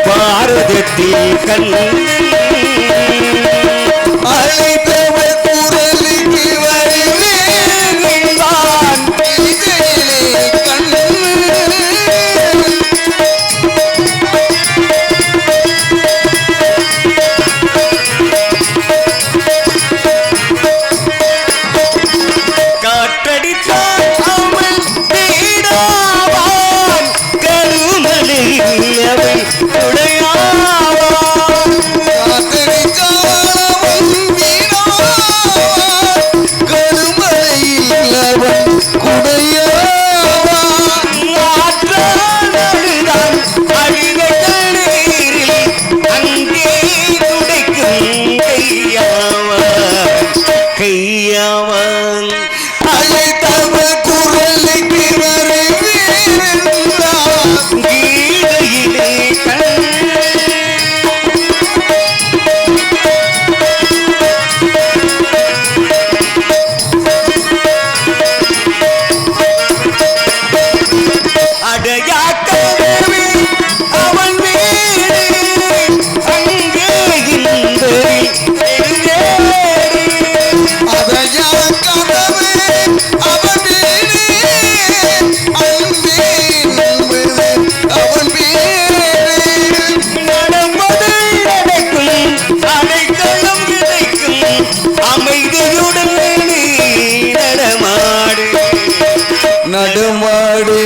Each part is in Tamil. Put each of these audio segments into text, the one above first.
பாரதத்தி கண் அழைத்தவர் குரலுக்கு வருவேன் கண் நடுமாடு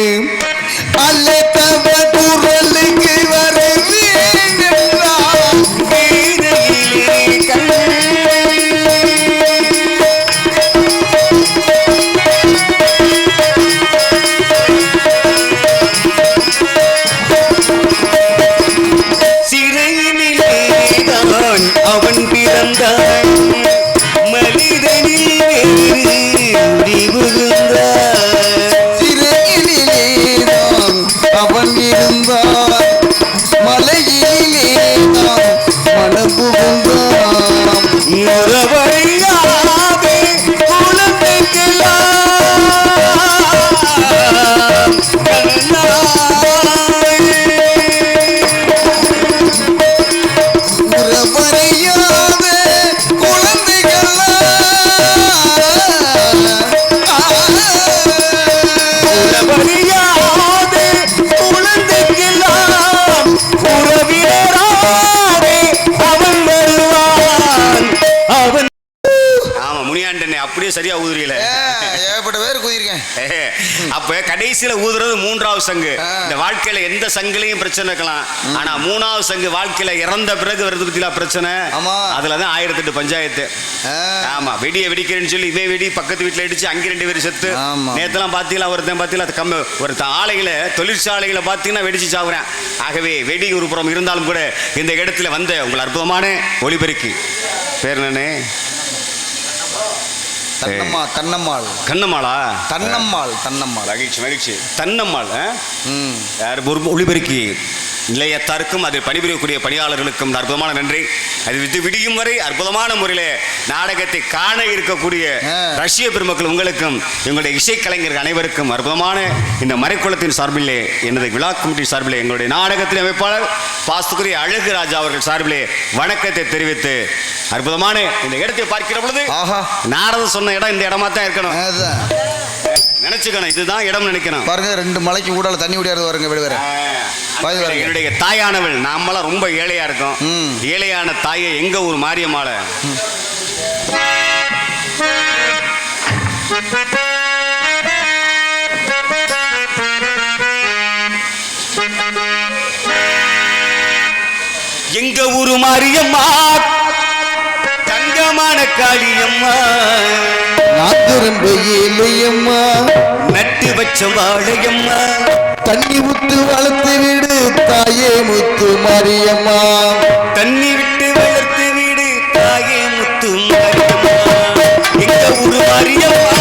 அல்லத்தவ குரலுக்கு வருவேன் சிறையினிலேதான் அவன் பிறந்தான் மனிதனில் அவன் இருந்தான் மலையிலே நாம் மனம் புகுந்தான் முறவழியாவே குழந்தைக்கெல்லாம் முறவழியாவே அப்படியே சரியா ஊதுறீல ஏகப்பட்ட பேர் ஊதிருக்கேன். அப்ப கடைசியில ஊதுறது மூன்றாவது சங்கு. இந்த வாழ்க்கையில எந்த சங்கிலையும் பிரச்சனை இருக்கலாம், ஆனா மூணாவது சங்கு வாழ்க்கையில இறந்த பிறகு வருது பத்தியா பிரச்சனை. அதுலதான் 1008 பஞ்சாயத்து. ஆமா, வெடியை வெடிக்கிறேன்னு சொல்லி இதே வெடி பக்கத்து வீட்டுல அடிச்சு அங்கே 2 பேர் செத்து. நேத்தெல்லாம் பாத்தீங்களா ஒருத்தன் பாத்தீங்களா ஒரு ஆலைகளை தொழிற்சாலைகளை பாத்தீங்கன்னா வெடிச்சு சாவுறேன். ஆகவே வெடி ஒரு புறம் இருந்தாலும் கூட இந்த இடத்துல வந்த உங்கள் அற்புதமான ஒளிபெருக்கி பேர் என்னன்னு தன்னம்மாள். கண்ணம்மாளா? தன்னம்மாள். மகிழ்ச்சி மகிழ்ச்சி. தன்னம்மாள் ஒளிபெருக்கி நிலையத்தாருக்கும் அதில் பணிபுரியக்கூடிய பணியாளர்களுக்கும் அற்புதமான நன்றி. அது விடியும் வரை அற்புதமான முறையில் நாடகத்தை காண இருக்கக்கூடிய ரஷ்ய பெருமக்கள் உங்களுக்கும் எங்களுடைய இசைக்கலைஞர்கள் அனைவருக்கும் அற்புதமான இந்த மறைக்குளத்தின் சார்பிலே எனது விழா கமிட்டி சார்பிலே எங்களுடைய நாடகத்தின் அமைப்பாளர் பாஸ்துக்குரிய அழகு ராஜா அவர்கள் சார்பிலே வணக்கத்தை தெரிவித்து அற்புதமான இந்த இடத்தை பார்க்கிற பொழுது நாரதம் சொன்ன இடம் இந்த இடமா தான் இருக்கணும் நினைச்சுக்கணும். இதுதான் இடம் நினைக்கணும். பாருங்க 2 மலைக்கு ஊடால தண்ணி ஓடியாரு வருங்க வீடு வேற. என்னுடைய தாயானவள் நாமெல்லாம் ரொம்ப ஏழையா இருக்கோம். ஏழையான தாயை எங்க ஊர் மாரியம்மாளை எங்க ஊரு மாரியம்மா தங்கமான காளியம்மா நாத்திரம்பு ஏழையம்மா நட்டு வச்ச வாழையம்மா தண்ணி விட்டு வளர்த்து வீடு தாயே முத்து மாரியம்மா தண்ணி விட்டு வளர்த்து வீடு தாயே முத்து மாரியம்மா எங்க ஊரு மாரியம்மா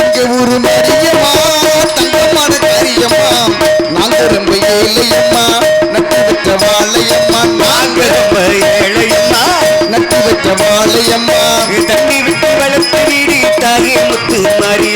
எங்க ஊரு மாரியம்மா தங்கமான காரியம்மா நாங்க ரொம்ப ஏழையம்மா நட்டு வச்ச வாழையம்மா நாங்க ரொம்ப ஏழையம்மா நட்டு வச்ச வாழையம்மா தண்ணி விட்டு வளர்த்து வீடு தாயே முத்து மாரி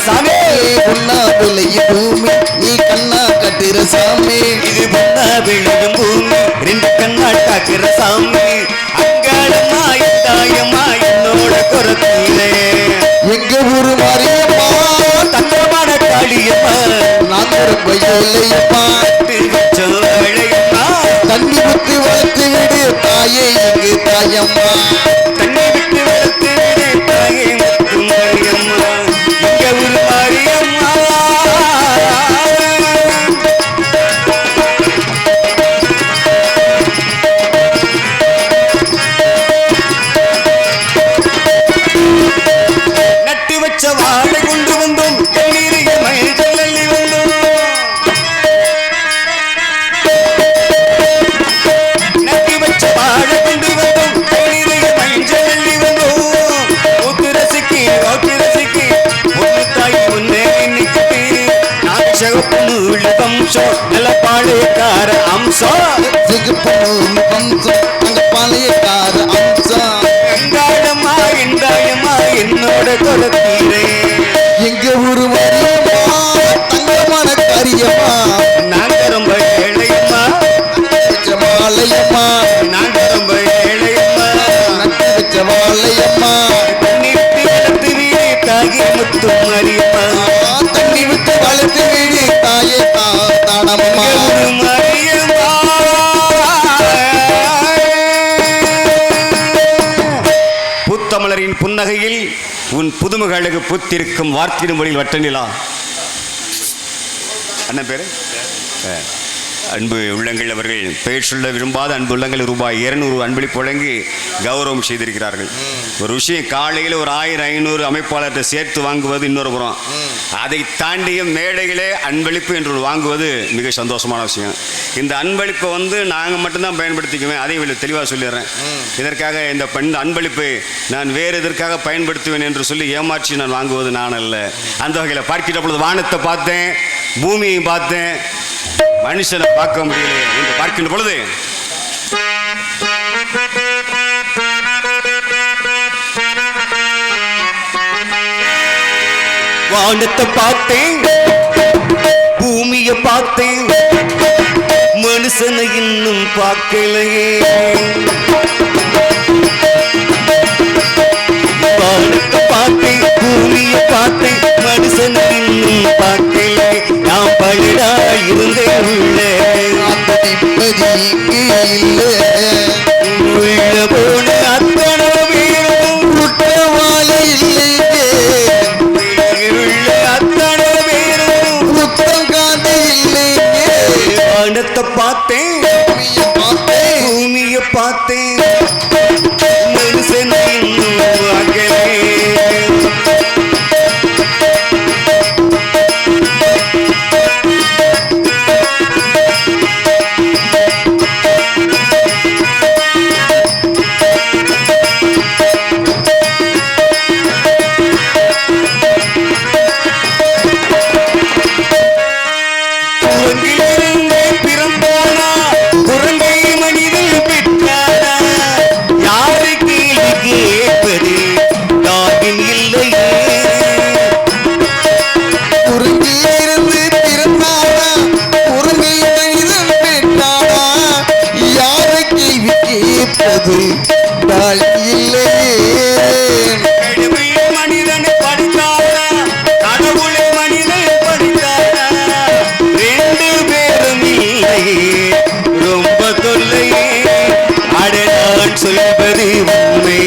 சாமி பொன்னா விளையும் பூமி நீ கண்ணா கட்டுற சாமி இது பொன்னா விளையும் பூமி ரெண்டு கண்ணா காக்குற சாமி அங்காளம்மா தாயம்மா என்னோட குரத்திலே எங்க ஊரு மாரியம்மா தங்கமான காளியம்மா நான் ரொம்ப ஏழையம்மா தண்ணி விட்டு வளர்த்து விடு தாயே இங்கு தாயம்மா தண்ணி விட்டு வளர்த்து விடு தாயே முத்து மாரியம்மா எங்க ஊரு மாரியம்மா நட்டு வச்ச வாழை கொண்டு வந்தோம் கண்ணீரிய மயில்கள் அள்ளி வந்தோம் நட்டு வச்ச வாழை கொண்டு வந்தோம் கண்ணீரிய மயில்கள் அள்ளி வந்தோம் ஊத்து ரசிக்கு ஒன்று தாய் முன்னே நிற்கிட்டு நான் சிவப்பு உள்ள வம்சம் நல்ல பாளையக்கார அம்சம் சிகப்பு வம்சம் அந்த பாளையக்கார அம்சம் எங்காளம்மா எந்தாயம்மா என்னோட குலத்தீரே எங்க ஊரு மாரியம்மா தங்கமான காரியம்மா நாங்க ரொம்ப ஏழையம்மா வாழையம்மா நாங்க ரொம்ப ஏழையம்மா நட்டு வச்ச வாழையம்மா தண்ணி விட்டு வளர்த்து வீடு தாகி முத்து மாரியம்மா தண்ணி விட்டு வளர்த்து வீடு தாயே தானம்மா ஒரு மாரியம்மா புத்தமிழரின் புன்னகையில் உன் புதுமுக அழகு புத்திருக்கும் வார்த்தையின் மொழியில் வட்ட நிலா என்ன பேரு அன்பு உள்ளங்கள் அவர்கள் பெயர் சொல்ல விரும்பாத அன்பு உள்ளங்கள் ரூபாய் 200 அன்பளிப்பு வழங்கி கௌரவம் செய்திருக்கிறார்கள். ஒரு விஷயம் காலையில் ஒரு 1000-500 அமைப்பாளர்கிட்ட சேர்த்து வாங்குவது இன்னொரு புறம், அதை தாண்டியும் மேடையிலே அன்பளிப்பு என்று வாங்குவது மிக சந்தோஷமான விஷயம். இந்த அன்பளிப்பை நாங்கள் மட்டும்தான் பயன்படுத்திக்குவேன், அதையும் இவ்வளோ தெளிவாக சொல்லிடுறேன். இதற்காக இந்த அன்பளிப்பை நான் வேறு எதற்காக பயன்படுத்துவேன் என்று சொல்லி ஏமாற்றி நான் வாங்குவது நான் அல்ல. அந்த வகையில் பார்க்கின்ற பொழுது வானத்தை பார்த்தேன், பூமியை பார்த்தேன், மனுஷனை பார்க்க முடியல என்று பார்க்கின்ற பொழுது வானத்தை பார்த்தேன், பூமியை பார்த்தேன், மனுஷனை இன்னும் பார்க்கலையே. வானத்தை பார்த்தேன், பூமியை பார்த்தேன், மனுஷனை இன்னும் பார்க்கலையே. நான் பழுடா இருந்தேன் உள்ள உள்ள போன அத்தனை பேரும் குற்றவாளி இல்லையே, உள்ள அத்தனை பேரும் குற்றம் காந்த இல்லையே. வானத்தை பார்த்தேன், பூமியை பார்த்தேன், மனுஷனை இன்னும் அகலே. மனிதனை படித்தாரா, கடவுளை மனிதன் படித்தாரா, 2 பேரும் இல்லையே, ரொம்ப தொல்லையே. அட நான் சொல்வது உண்மை,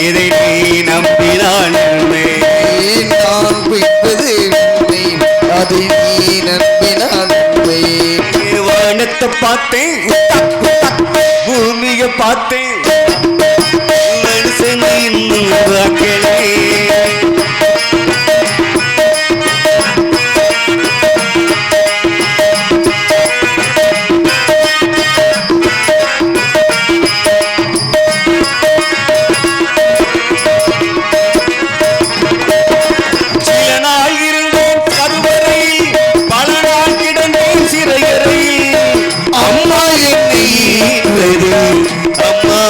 இதை நீ நம்பினான் உண்மை. நான் பிடிப்பது உண்மை, அதை நீ நம்பினான் உண்மை. வானத்தை பார்த்தேன், பூமியை பார்த்தேன், மனுஷனை இன்னும் பார்க்கலே. சில நாள் இருந்தேன் கருவறையில், பல நாள் கிடந்தேன் சிறையறையில். அம்மா என்னை ஈன்றது, அம்மா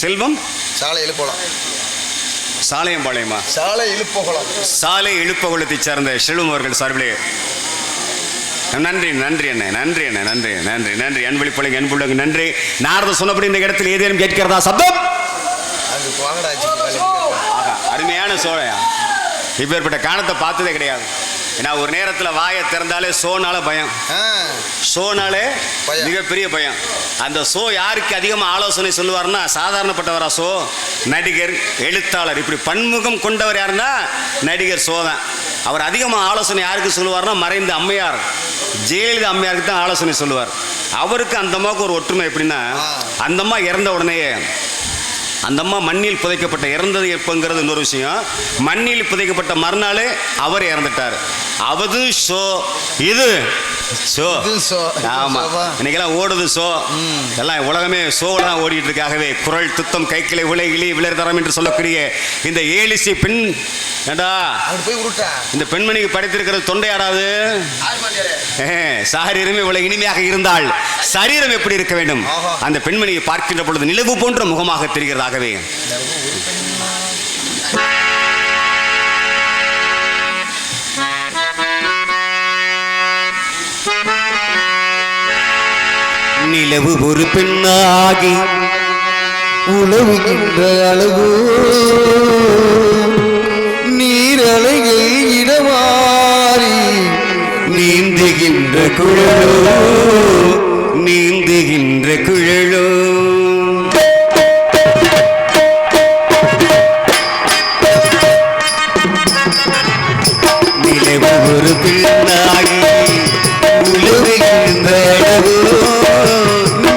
செல்வம் சாலை இழுப்போலாம். சாலையம்பாளையமா? சாலை இழுப்போகலாம். சாலை இழுப்பகுளத்தை சேர்ந்த செல்வம் அவர்கள் சார்பிலே நன்றி நன்றி அண்ணே, நன்றி அண்ணே, நன்றி நன்றி நன்றி. அன்பளி பிள்ளைங்க, அன்புள்ளங்க நன்றி. நாரத சொன்னபடி இந்த இடத்தில் ஏதேனும் கேட்கிறதா சப்தம்? அருமையான சோழையா, இப்பேற்பட்ட காணத்தை பார்த்ததே கிடையாது. ஏன்னா ஒரு நேரத்தில் வாயை திறந்தாலே சோனால பயம், சோனாலே மிகப்பெரிய பயம். அந்த சோ யாருக்கு அதிகமாக ஆலோசனை சொல்லுவார்னா சாதாரணப்பட்டவரா சோ? நடிகர், எழுத்தாளர், இப்படி பன்முகம் கொண்டவர் யாருன்னா நடிகர் சோ தான். அவர் அதிகமாக ஆலோசனை யாருக்கு சொல்லுவார்னா மறைந்த அம்மையார் ஜெயலலிதா அம்மையாருக்கு தான் ஆலோசனை சொல்லுவார். அவருக்கு அந்த அம்மாவுக்கு ஒரு ஒற்றுமை எப்படின்னா, அந்த அம்மா இறந்த உடனேயே அந்த அம்மா மண்ணில் புதைக்கப்பட்ட, இறந்தது எப்பங்கிறது இன்னொரு விஷயம், மண்ணில் புதைக்கப்பட்ட மறுநாளே அவர் இறந்துட்டார். அவது ஷோ, இது ஷோ. ஆமா, இன்னைக்கெல்லாம் ஓடுது ஷோ, எல்லாம் உலகமே ஷோவில் தான் ஓடிட்டு இருக்காகவே குரல் துத்தம் கைக்கிளை உலகிலி விளர் தரம் என்று சொல்லக்கூடிய இந்த ஏலிசி பெண் ஏண்டா இந்த பெண்மணிக்கு படைத்திருக்கிறது தொண்டை ஆடாது. சாரீரமே இவ்வளவு இனிமையாக இருந்தால் சரீரம் எப்படி இருக்க வேண்டும்? அந்த பெண்மணியை பார்க்கின்ற பொழுது நிலவு போன்ற முகமாக தெரிகிறதாகவே நிலவு ஒரு பெண்ணாகி உழவுகின்ற அழகு நீரலைகள் இடமாறி நீந்துகின்ற குழலோ, நீந்துகின்ற குழலோ. நிலவு ஒரு பெண்ணாகி உழவுகின்ற அழகோ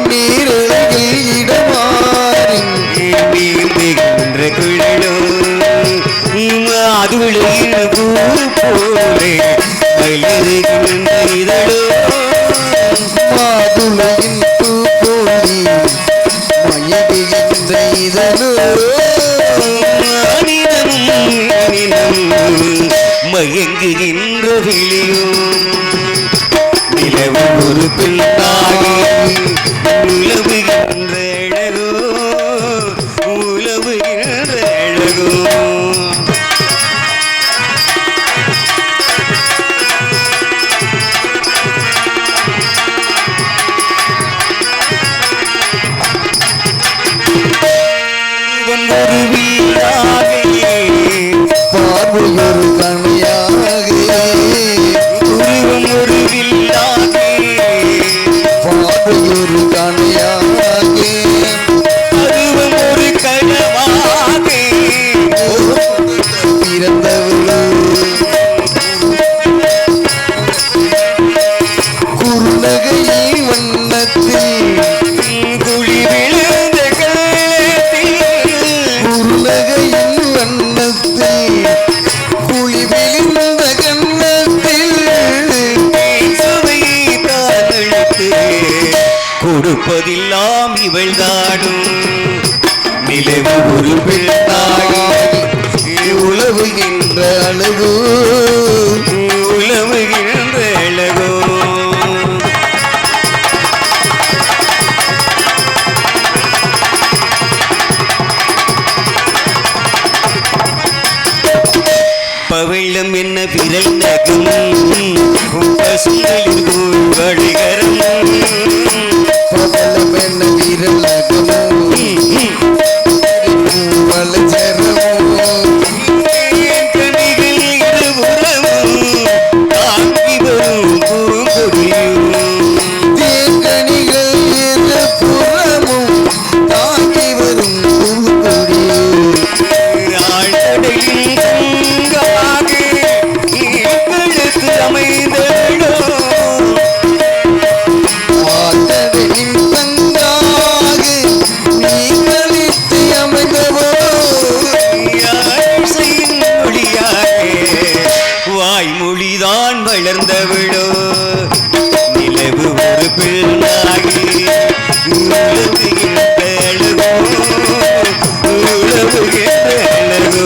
நீரலைகள் இடமாறி நீந்துகின்ற குழலோ. அது விழுகிற பூ போலே மலருகின்ற இதழோ, மாதுளையின் பூ போலி மயங்குகின்ற இதழோ, மயங்குகின்ற விழியோ. நிலவு ஒரு பெண்ணாகி உலவுகின்ற அழகோ, உலவுகின்ற அழகோ. ஒரு வீடாகவே பார்வையொரு கணையாக உருவம் ஒரு வில்லாகவே பார்வையொரு கணையாக அருவம் ஒரு கனவாகவே பிறந்தவள் குறுநகையின் வண்ணத்தில் குழி விழுந்த கள்ளத்தில் குறுநகையின் வண்ணத்தில் குழி விழுந்த கண்ணத்தில் சுவையை தானளித்து கொடுப்பதெல்லாம் இவள் தாடும். நிலவு ஒரு பெண்ணாகி உழவுகின்ற அழகு உலவுகின்ற அழகோ. பவளம் என்ன விரல் நகும் பசுங்களில் வழிகரம் பவளம் என்ன விரலகமோ வளச்சரமோ கனிகள் இருபுறமும் தாங்கி வரும் பூங்கொடியும் தேங்கனிகள் இருபுறமும் தாங்கி வரும் பூங்கொடியும் ஆழ்கடலில் தங்காக எங்களுக்கு அமைந்தடோ. ஆழ்கடலின் தங்காக நீங்களித்து அமைந்தவோ யாழிசையின் மொழியாக வாய்மொழிதான் வளர்ந்தவிடோ. நிலவு ஒரு பெண்ணாகி உலவுகின்ற அழகோ, உலவுகின்ற அழகோ.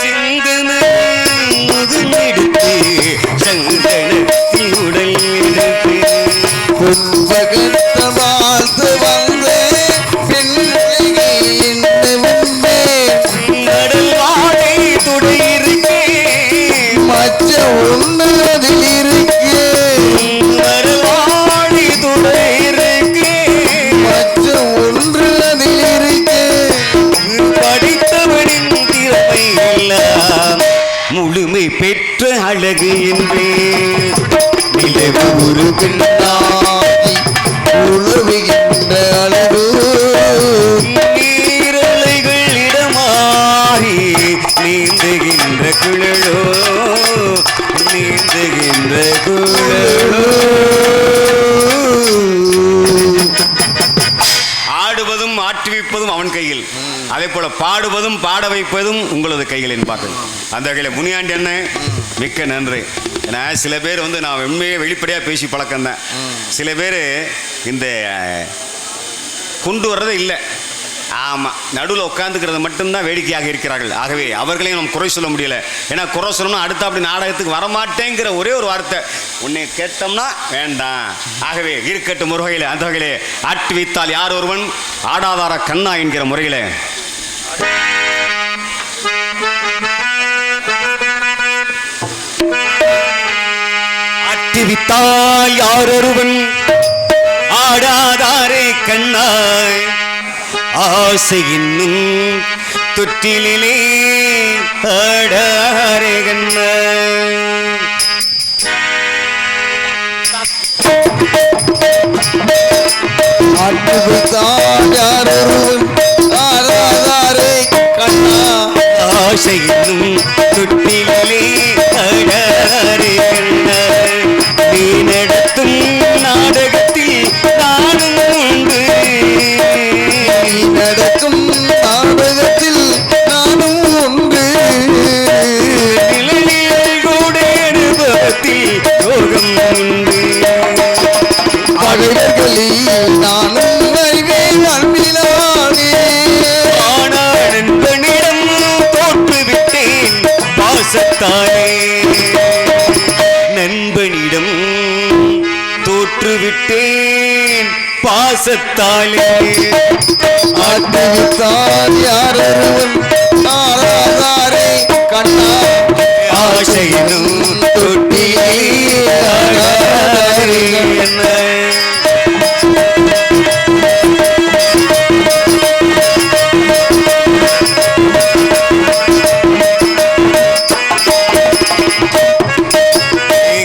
சிந்தும முது அழகு என்றே நிலவு ஒரு பெண்ணாகி உழவுகின்ற அழகு நீரலைகள் இடமாறி நீந்துகின்ற குழலோ நீந்துகின்ற குழலோ ஆடுவதும் ஆற்றுவிப்பதும் அவன் கையில், அதே போல பாடுவதும் பாட வைப்பதும் உங்களது கையில் என்பார்கள். அந்த வகையில் முனியாண்டி என்ன மிக்க நன்றி. ஏன்னா சில பேர் நான் உண்மையை வெளிப்படையாக பேசி பழக்கம்தான். சில பேர் இந்த கொண்டு வர்றதே இல்லை. ஆமாம், நடுவில் உட்காந்துக்கிறது மட்டும்தான் வேடிக்கையாக இருக்கிறார்கள். ஆகவே அவர்களையும் நம்ம குறை சொல்ல முடியல. ஏன்னா குறை சொல்லணும்னா அடுத்த அப்படி நாடகத்துக்கு வரமாட்டேங்கிற ஒரே ஒரு வார்த்தை உன்னை கேட்டோம்னா வேண்டாம். ஆகவே இருக்கட்டும் முறையில் அந்த வகையிலே ஆட்டுவித்தால் யார் ஒருவன் ஆடாதார கண்ணா என்கிற முறையில் ஆட்டுவித்தால் யார் ஒருவன் ஆடாதாரே கண்ணாய் ஆசை இன்னும் தொட்டிலே ஆடாரே கண்ணாய். ஆட்டுவித்தால் யார் ஒருவன் ஆடாதாரே கண்ணா ஆசை இன்னும் தொட்டிலே ஆடாரே கண்ணாய். நீ நடத்தும் நாடகத்தில் நானும் உண்டு, நடக்கும் நாடகத்தில் நானும் உண்டு, நிழலில் கூட அனுபவத்தில் யோகம் உண்டு. பகைவர்களில் நானும் அறிவேன் அன்பினானே. ஆனால் நண்பனிடம் தோற்றுவிட்டேன் பாசத்தாலே, நண்பனிடம் தோற்றுவிட்டேன் பாசத்தாலே. ஆட்டுவித்தால் யார் ஒருவன் ஆடாதாரே கண்ணா ஆசையினும் தொட்டிலே ஆடாதே என்ன.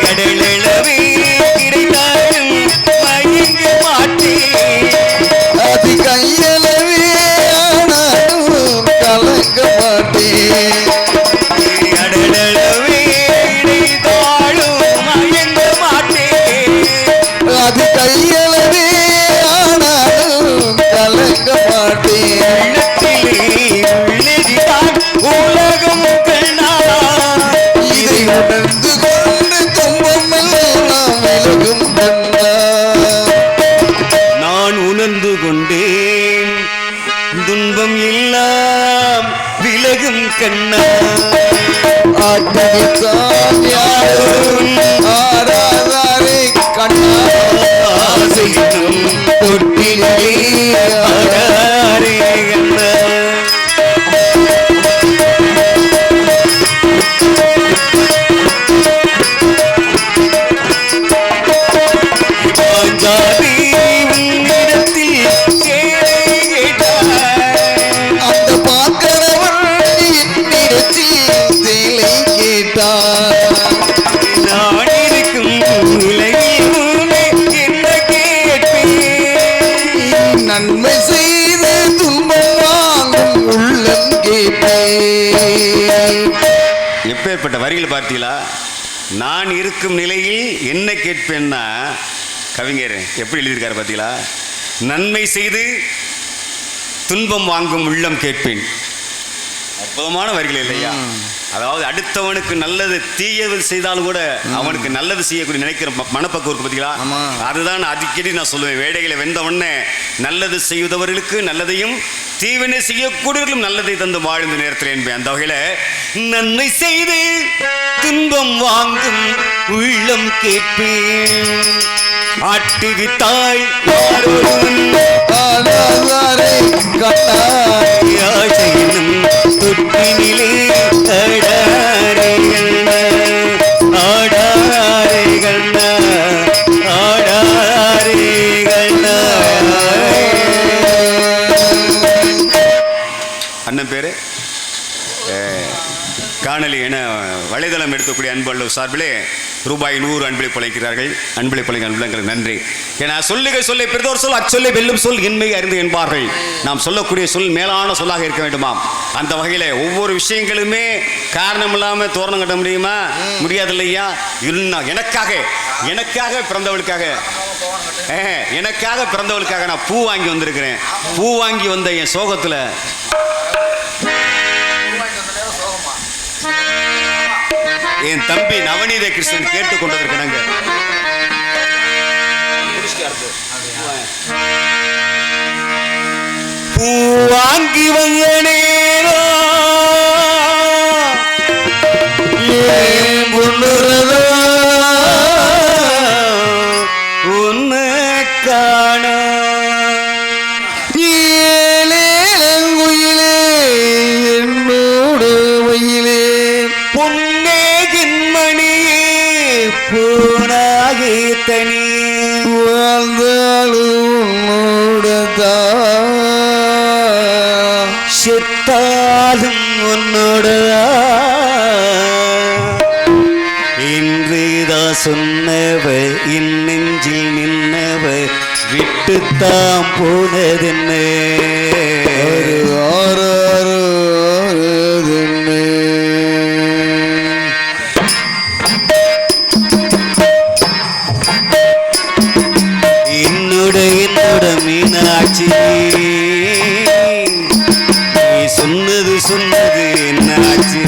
கடலளவே கிடைத்தாலும் மயங்க மாட்டேன், அது கையளவே ஆனாலும் கலங்க மாட்டேன். கடலளவே கிடைத்தாலும் மயங்க மாட்டேன், அது கையளவே ஆனாலும் கலங்க மாட்டேன். உள்ளத்திலே உள்ளதிதான் உலகம் கண்ணா. இதை உணர்ந்து கொண்டு துன்பமெல்லாம் விலகும் கண்ணா. நான் உணர்ந்து கொண்டேன் துன்பம் எல்லாம் விலகும் கண்ணா. ஆட்டுவித்தால் யார் ஒருவன் ஆடாதாரே கண்ணா ஆசையினும் தொட்டிலே ஆடாரே கண்ணா. பாஞ்சாலி உன்னிடத்தில் கேட்டாய், அந்த பார்க்கிறவன் என்னிடத்தில் சேலை கேட்டான். நான் இருக்கும் உலகில் உன்னை என்ன கேட்பேன், நன்மை செய்து துன்பம் வாங்கும் உள்ளம் கேட்பேன். எப்பேற்பட்ட வரிகள் பார்த்தீங்களா? நான் இருக்கும் நிலையில் என்ன கேட்பேன்னா கவிஞர் எப்படி எழுதியிருக்காரு பார்த்தீங்களா? நன்மை செய்து துன்பம் வாங்கும் உள்ளம் கேட்பேன். அற்புதமான வரிகள் இல்லையா? அதாவது அடுத்தவனுக்கு நல்லது தீயது செய்தாலும் கூட அவனுக்கு நல்லது செய்யக்கூடிய நினைக்கிற மனப்பக்குவம் இருக்கு பார்த்தீங்களா? ஆமா. அதுதான் அடிக்கடி நான் சொல்லுவேன். வேடைகளை வெந்த உடனே நல்லது செய்தவர்களுக்கு நல்லதையும் தீவினை செய்யக்கூடியவர்களும் நல்லதை தந்து வாழ்ந்த நேரத்தில் என்பேன். அந்த வகையில நன்மை செய்து துன்பம் வாங்கும் உள்ளம் கேட்பேன். ஆட்டுவித்தாய் யாரொருவன் ஆடாதாரே கண்ணா ஆசையினும் தொட்டினிலே ஆடாரே கண்ணா, ஆடாரே கண்ணா, ஆடாரே கண்ணா. அண்ணன் பேரு காணொலி என வலைதளம் எடுக்கக்கூடிய அன்பு சார்பிலே ரூபாய் 100 அன்பளிப்பு அளிக்கிறார்கள். அன்பளிப்பு அன்புங்களுக்கு நன்றி. ஏன்னா சொல்லுக சொல்லை பெரிதோர் சொல் அச்சொல்லை வெல்லும் சொல் இன்மை அறிந்து என்பார்கள். நாம் சொல்லக்கூடிய சொல் மேலான சொல்லாக இருக்க வேண்டுமாம். அந்த வகையில் ஒவ்வொரு விஷயங்களுமே காரணம் இல்லாமல் தோரணம் கட்ட முடியுமா? முடியாது இல்லையா? இன்னும் எனக்காக பிறந்தவளுக்காக நான் பூ வாங்கி வந்திருக்கிறேன். பூ வாங்கி வந்த என் சோகத்தில் என் தம்பி நவநீத கிருஷ்ணன் கேட்டுக்கொண்டதற்கிணங்க பூ வாங்கி வந்த நேரோ உன்னை காண தனி செத்தாலும் உன்னோட இன்றுதான் சொன்னவ இன்னெஞ்சில் நின்னவ விட்டுத்தான் போனதென்ன மீனாட்சி நீ சொன்னது என்னாச்சு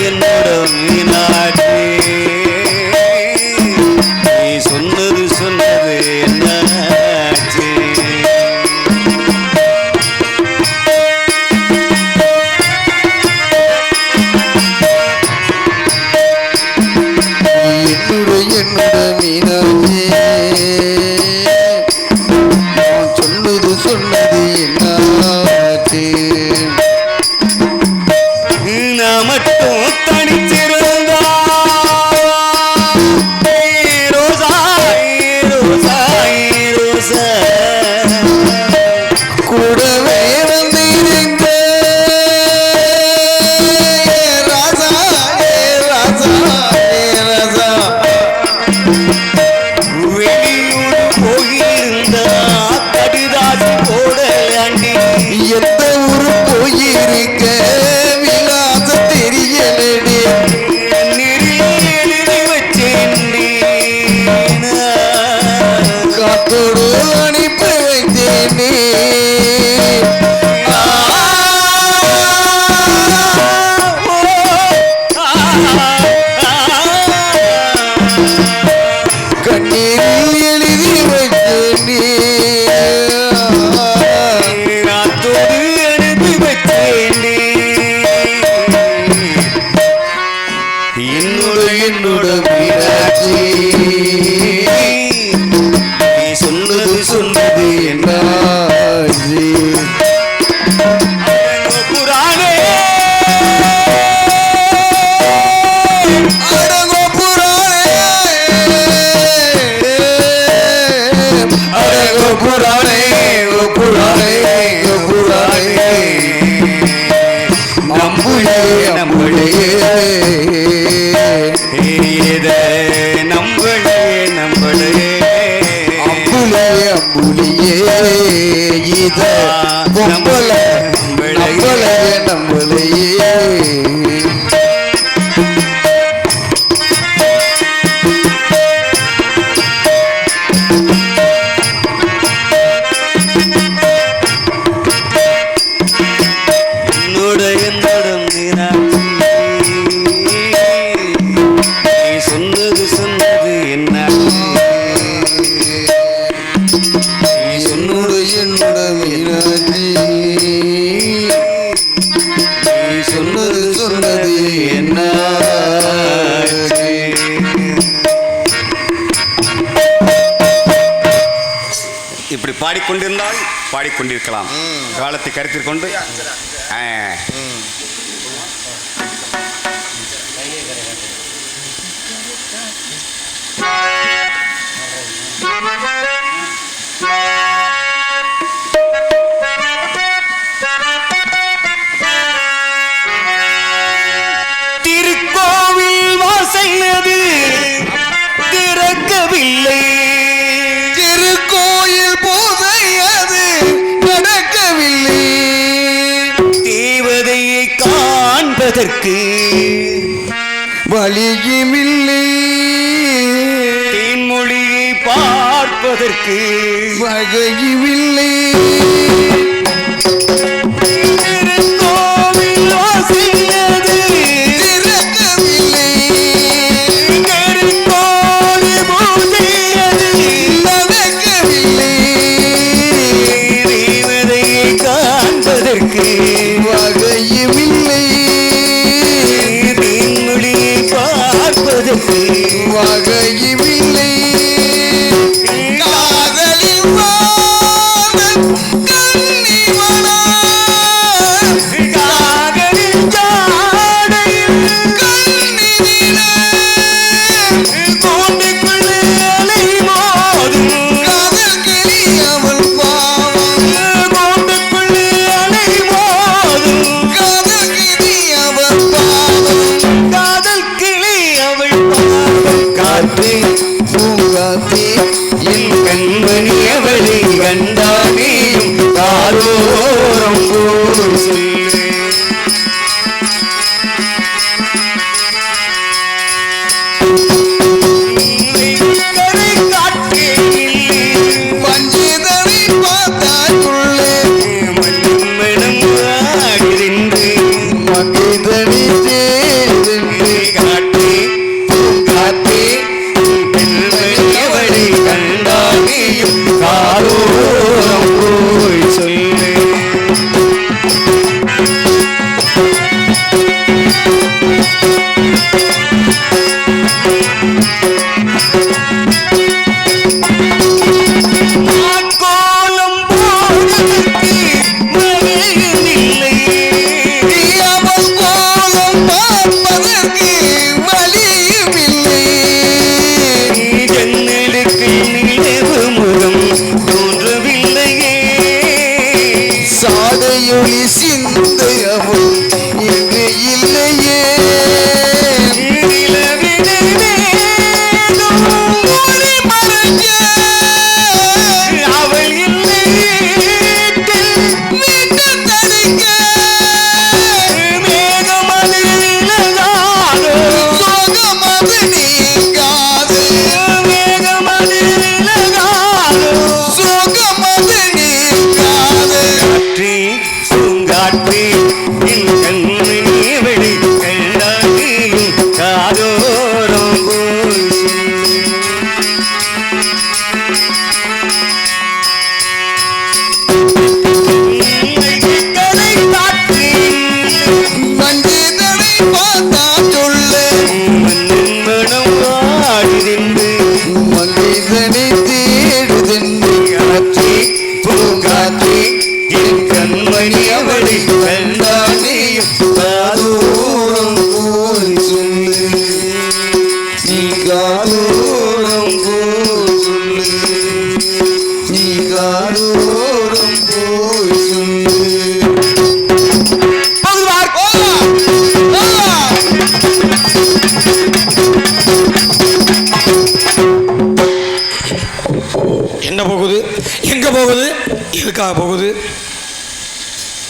என்னோட மீனாட்சி நீ சொன்னது என்னாச்சு இப்படி பாடிக்கொண்டிருந்தால் பாடிக்கொண்டிருக்கலாம். காலத்தை கருத்தில் கொண்டு பார்ப்பதற்கு வழியுமில்லை, தேன்மொழியை பார்ப்பதற்கு வகையுமில்லை, கோவில் வாசையது திறக்கவில்லை, கோடி பூசையது நடக்கவில்லை, தேவதையை காண்பதற்கு வகையுமில்லை, தேன்மொழியை பார்ப்பதற்கு வகையுமில்லை, காதலின் வானல் கன்னிவனா, காதலின் ஜாடையில் கண்ணினிலே கூண்டுக்குள்ளே அலை மோதும் காதல் கிளி அவள் பாவம், கூண்டுக்குள்ளே அலை மோதும் காதல் கிளி அவள் பாவம், காதல் கிளி அவள் பாவம் காற்றே பூங்காத்தே என் கண்மணி அவளை கண்டானேயும் காதோரம் போல் சொல்லு கரை காற்றே பஞ்சிதனை பார்த்தாக்குள்ளே மண்மணம் ஆடிருந்து மகிதனை தேர்ந்தென்று காற்றே பூங்காற்றே பெண்மணி அவளை கண்டானேயும் காதோரம் போய் சொல்லு கோலம் போவதற்கு மழையில்லை அவள் கோலம் பார்ப்பதற்கு வழியுமில்லை, ஜன்னலுக்கு நிலவு முகம் தோன்றவில்லையே சாடையொளி சிந்தை அவள் இங்கு இல்லையே, நிலவினை வேணும் ஒளி மறைக்க அவள் இல்லை வீட்டு தடிக்க மேகமது விலகாதோ சோகமது நீங்காது, மேகமது விலகாதோ சோகமது நீங்காது, காற்றே பூங்காற்றே என் கண்மணி வெளி கண்டாயும் காதோரம் போய் சொல்லு. கரை காற்றே வஞ்சிதனை பார்த்தா சொல்லு மண்மணம் ஆடிருந்து மனிதனை தேடுதென்று காற்றே பூங்காற்றே என் கண்மணி அவளை கண்டானேயும் காதோரம் போய் சொல்லு நீ காதோரம் போய் சொல்லு, நீ காதோரம் போய் சொல்லு. போகுதுவார். என்ன போகுது, எங்க போகுது, எதுக்காக போகுது?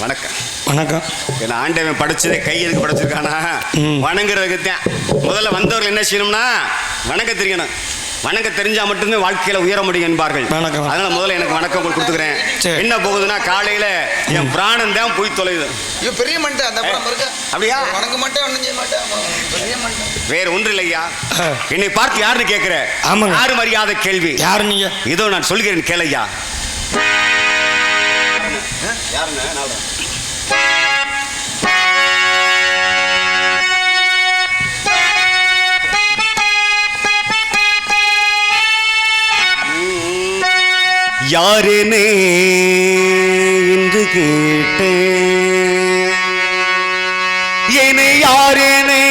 வணக்கம். வணக்கம். என்ன ஆண்டவன் படைச்சதே கை எதுக்கு படைச்சிருக்கானா? வணங்குறதுக்கு தான். முதல்ல வந்தவர்கள் என்ன செய்யணும்னா வணங்க தெரியணும். வணங்க தெரிஞ்சா மட்டும்தான் வாழ்க்கையில உயர முடியும் என்பார்கள். வணக்கம். அதனால முதல்ல எனக்கு வணக்கம் கொடுத்துக்கிறேன். சரி. என்ன போகுதுன்னா காலையில என் பிராணம் தான் போய் தொலையுது. ஐயோ பெரிய மண்டை அந்த படம் இருக்க அப்படியா? வணங்க மாட்டேன் ஒன்றும் செய்ய மாட்டேன் பெரிய மண்டை. வேற ஒன்று இல்லையா? ஆ. என்னை பார்த்து யாருன்னு கேட்கிற? ஆமாங்க. யாரு மரியாதை கேள்வி. யாரு நீங்க? இதோ நான் சொல்கிறேன் கேளையா. யாரேனே என்று கேட்டேன். என்னை யாரேனே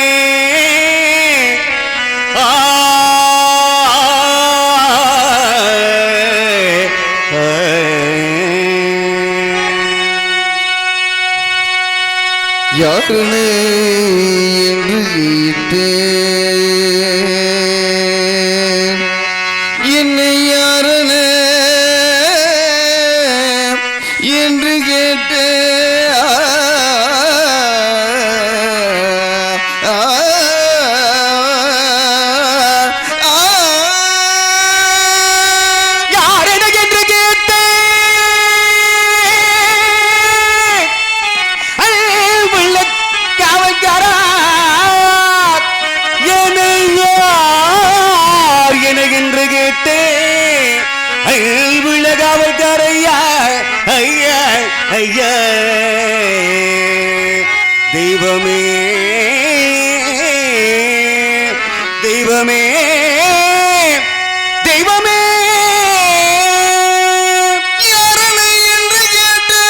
யாருன்னு என்று கேட்டேன், என்னை யாருன்னு என்று கேட்டேன். ஐயா ஐயா தெய்வமே தெய்வமே தெய்வமே யாரனை என்று கேட்டு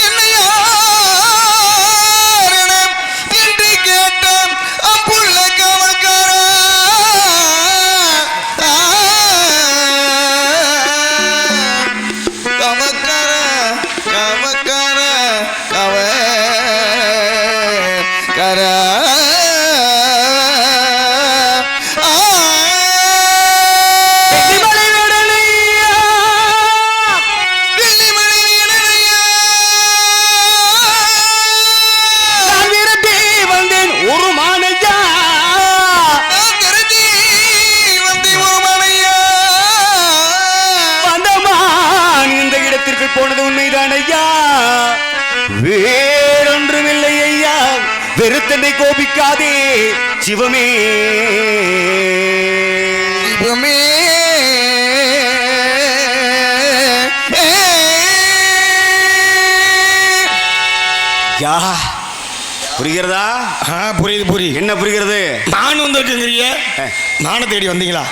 என்னை யாரென என்று கேட்ட அப்புள்ள கவக்காரா போனது உண்மைதான் ஐயா, வேறொன்றுமில்லை ஐயா. வெறுத்தனை கோபிக்காதே சிவமே சிவமே. யா புரிகிறதா? புரியுது புரியுது. என்ன புரிகிறது? நான் வந்திருக்குங்கிறிய நானை தேடி வந்தீங்களா?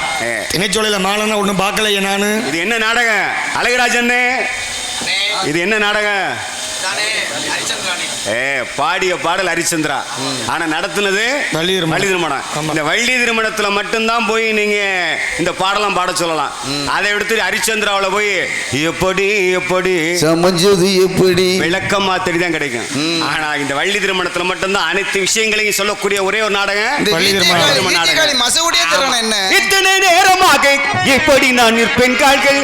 திணைச்சோலையில மாலன்னா ஒன்றும் பார்க்கலையே நானு. இது என்ன நாடகம் அழகராஜன்? இது என்ன நாடகம்? பாடிய பாடல் ஹரிச்சந்திரா, ஆனா நடத்துனது வள்ளி திருமணம். இந்த வள்ளி திருமணத்துல மட்டும்தான் போய் நீங்க இந்த பாடலாம் பாட சொல்லலாம். அதை எடுத்து ஹரிச்சந்திராவில் போய் எப்படி எப்படி சமஞ்சது எப்படி விளக்கம் மாத்திரி தான் கிடைக்கும். ஆனா இந்த வள்ளி திருமணத்துல மட்டும்தான் அனைத்து விஷயங்களையும் சொல்லக்கூடிய ஒரே ஒரு நாடகம் வள்ளி திருமணம் நாடகம். இத்தனை நேரமாக எப்படி நான் நிற்பேன் கால்கள்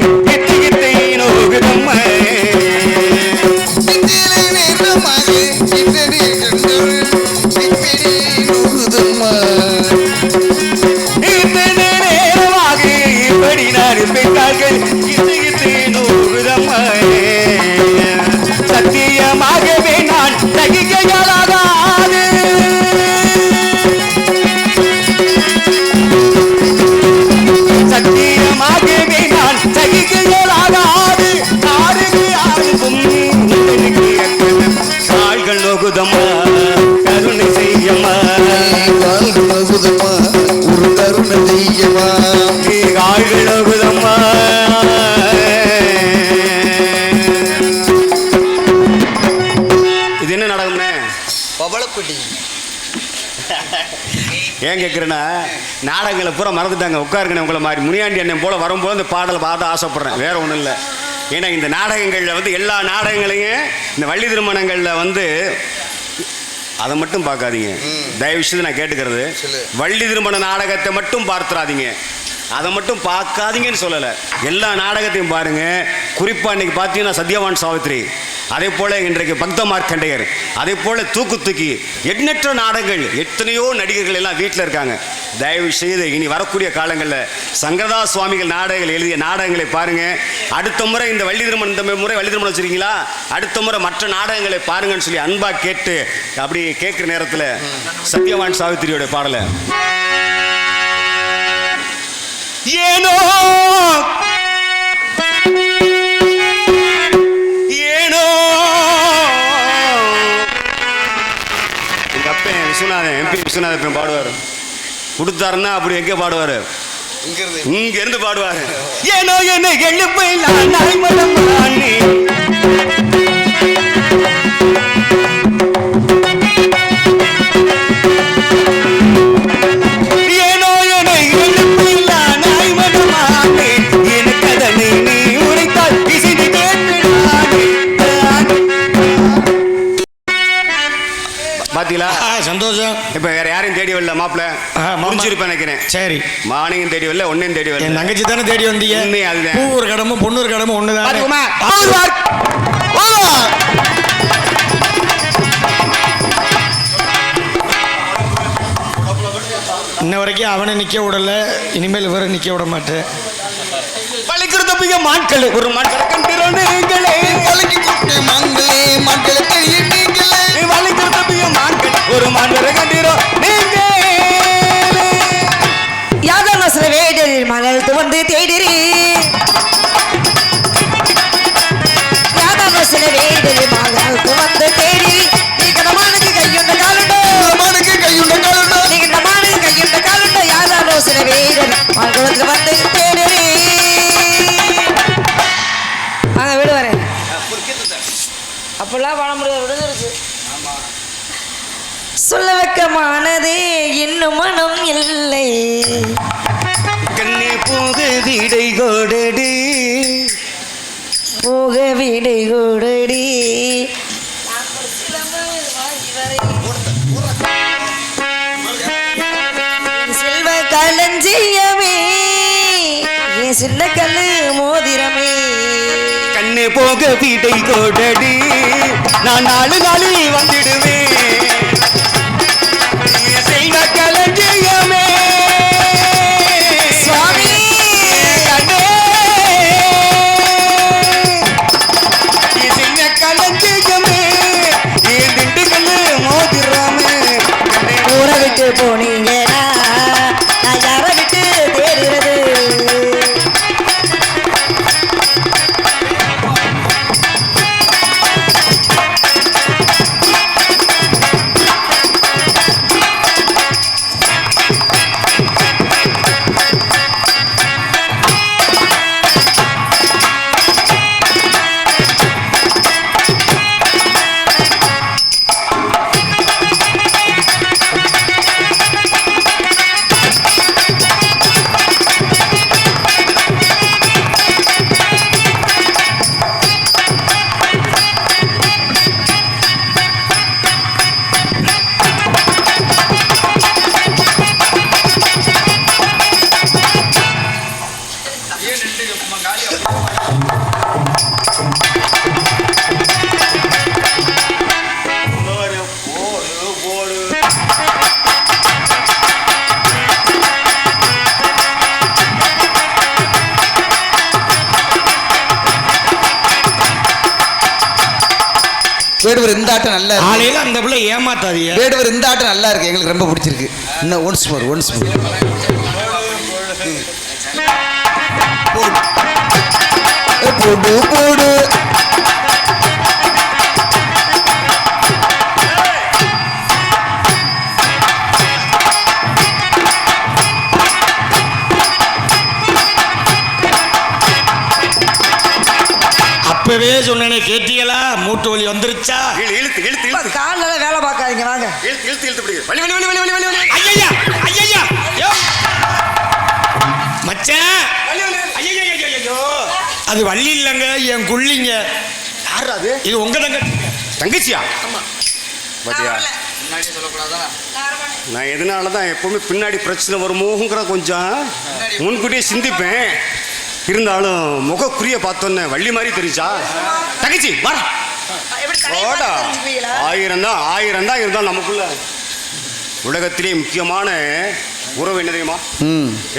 சத்தியமாகவே நான் தகிக்கையாளாகாது. சத்தியமாகவே நான் தகிக்கையாளாகாது. ஆறுக்கு ஆறுக்கும் கால்கள் நோகுதம்மா கருணை செய்யம்மா. கால்கள் நோகுதம்மா ஒரு கருணை செய்யம்மா. கால்கள் நோகுதம்மா. இது என்ன நாடகம்னே? பவளக்குடி. ஏன் கேட்குறேன்னா, நாடகங்களை பூரா மறந்துட்டாங்க. உட்காருங்க, உங்களை மாதிரி முனியாண்டி அண்ணன் போல வரும்போது இந்த பாடலை பார்த்து ஆசைப்படுறேன், வேற ஒன்றும் இல்லை. ஏன்னா இந்த நாடகங்களில் வந்து எல்லா நாடகங்களையும் இந்த வள்ளி திருமணங்களில் வந்து அதை மட்டும் பார்க்காதீங்க. தயவு விஷயத்தை நான் கேட்டுக்கிறது, வள்ளி திருமண நாடகத்தை மட்டும் பார்த்துறாதீங்க. அதை மட்டும் பார்க்காதீங்கன்னு சொல்லலை, எல்லா நாடகத்தையும் பாருங்க. குறிப்பாக இன்னைக்கு பார்த்தீங்கன்னா சத்யவான் சாவித்ரி, அதே போல இன்றைக்கு பக்த மார்க்கண்டையர், அதே போல தூக்கி எண்ணற்ற நாடகங்கள், எத்தனையோ நடிகர்கள் எல்லாம் வீட்டில் இருக்காங்க. தயவு செய்து இனி வரக்கூடிய காலங்களில் சங்கரதா சுவாமிகள் நாடகங்கள் எழுதிய நாடகங்களை பாருங்க. அடுத்த முறை இந்த வள்ளி திருமணம், இந்த முறை வள்ளி திருமணம் வச்சிருக்கீங்களா, அடுத்த முறை மற்ற நாடகங்களை பாருங்கன்னு சொல்லி அன்பா கேட்டு அப்படி கேட்குற நேரத்தில் சத்யவான் சாவித்திரியோட பாடலை ஏனோ ஏனோ எங்க அப்பன் விஸ்வநாதன், எம்பி விஸ்வநாதன் பாடுவார். கொடுத்தாருன்னா அப்படி எங்கே பாடுவார்? இங்க இருந்து பாடுவார். ஏனோ என்ன எழுப்பை பாத்தீங்களா? சந்தோஷம். இப்ப வேற யாரையும் தேடி வரல மாப்பிள்ள, முடிஞ்சிருப்பேன் நினைக்கிறேன். சரி, மானையும் தேடி வரல, ஒன்னையும் தேடி வரல. தங்கச்சி தானே தேடி வந்தீங்க. அதுதான் பூ ஒரு கடமும் பொண்ணு ஒரு கடமும் ஒண்ணுதான். இன்ன வரைக்கும் அவனை நிக்க விடல, இனிமேல் இவரை நிக்க விட மாட்டேன். பழிக்கிறத மான்கள் ஒரு மான்களை கண்டிரோனே ஒரு மான்களை கண்டிரோ நீங்க. யாதன வீடலில் மகள் வந்து தேடிரி யாதவ சில வீடலில் மகள் வந்து தேடி நீ கடமானுக்கு கையுண்ட காலுண்டோ நீ கடமானுக்கு கையுண்ட காலுண்டோ யாதவ சில வீடலில் மகள் வந்து தேடிரி வாங்க வீடு வரேன் அப்பெல்லாம் வாழ முடியாது விடுஞ்சிருச்சு சொல்ல வெக்கமானதே இன்னும் மனம் இல்லை கண்ணே போக வீடை கோடடி போக வீடை கோடடி செல்வ களஞ்சியமே என் சின்ன கல்லு மோதிரமே கண்ணே போக வீடை கோடடி நான் 4 நாளில் வந்துடுவேன் செல்வ களஞ்சியமே சுவாமி கண்ணே செல்வ களஞ்சியமே என் திண்டுக்கல்லு மோதிராமே ஊரை விட்டு போனீங்கன்னா நான் யாரை விட்டு தேடுறது வேடுவர் இந்த ஆட்டம் நல்லா இருக்கு. காலையில அந்த பிள்ளை ஏமாத்தாதீங்க. வேடுவர் இந்த ஆட்டம் நல்லா இருக்கு, எங்களுக்கு ரொம்ப பிடிச்சிருக்கு. இன்னும் ஒன்ஸ் மோர் போடு போடு. அப்பவே சொன்னேனே கேட்டீங்களா? மூட்டு வலி வந்துருச்சா? இழுத்து இழுத்து இழுத்து காலில் வேலை பார்க்காதீங்க வாங்க. இழுத்து இழுத்து இழுத்து பிடிக்குது. வலி வலி வலி வலி வலி வலி வலி. ஐயா ஐயா யோ மச்சான். ஐயா ஐயோ அது வள்ளி இல்லைங்க, என் குள்ளிங்க. யாரா அது? இது உங்க தங்கச்சியா? பாத்தியா, நான் எதனால தான் எப்பவுமே பின்னாடி பிரச்சனை வருமோங்கிற கொஞ்சம் முன்கூட்டியே சிந்திப்பேன். இருந்தாலும் முகக்குரிய பார்த்தோன்னே வள்ளி மாதிரி தெரிஞ்சா தங்கச்சி வர ஓடா. 1000 தான் இருந்தாலும் நமக்குள்ள உலகத்திலே முக்கியமான உறவு என்ன தெரியுமா?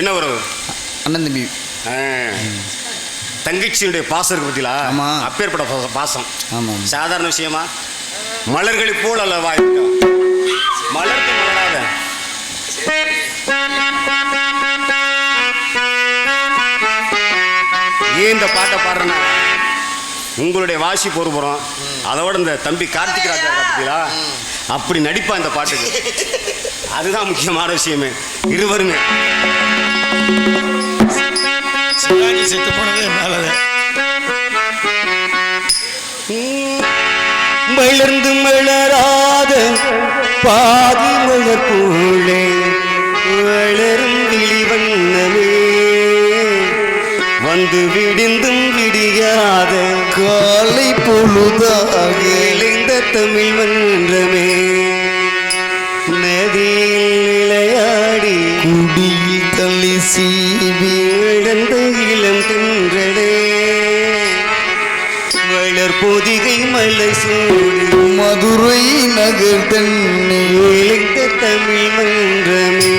என்ன உறவு? அண்ணன் தம்பி. தங்கச்சியுடைய பாசம் இருக்கு பத்தியா? ஆமா. அப்பேற்பட்ட பாசம். ஆமா. சாதாரண விஷயமா? மலர்களை போல் அல்லவா இருக்கா? மலர்ந்து மலராத ஏன் இந்த பாட்டை பாடுறேன்னா, உங்களுடைய வாசி பொறுப்புறோம். அதோட இந்த தம்பி கார்த்திக் ராஜா பார்த்தீங்களா, அப்படி நடிப்பா இந்த பாட்டுக்கு. அதுதான் முக்கியமான விஷயமே. இருவருமே சிவாஜி செத்து போனது என்னால. மலர்ந்து மலராத பாதி மலர் போலே வளரும் விழிவண்ணமே, வந்து விடிந்தும் விடியாத காலை பொழுதாக இளைந்த தமிழ் மன்றமே, நதியில் விளையாடி குடியில் தள்ளி சீவி இழந்த இளம் தின்றடே, வளர் பொதிகை மலை சூடி மதுரை நகர் தன்னை இளைந்த தமிழ் மன்றமே.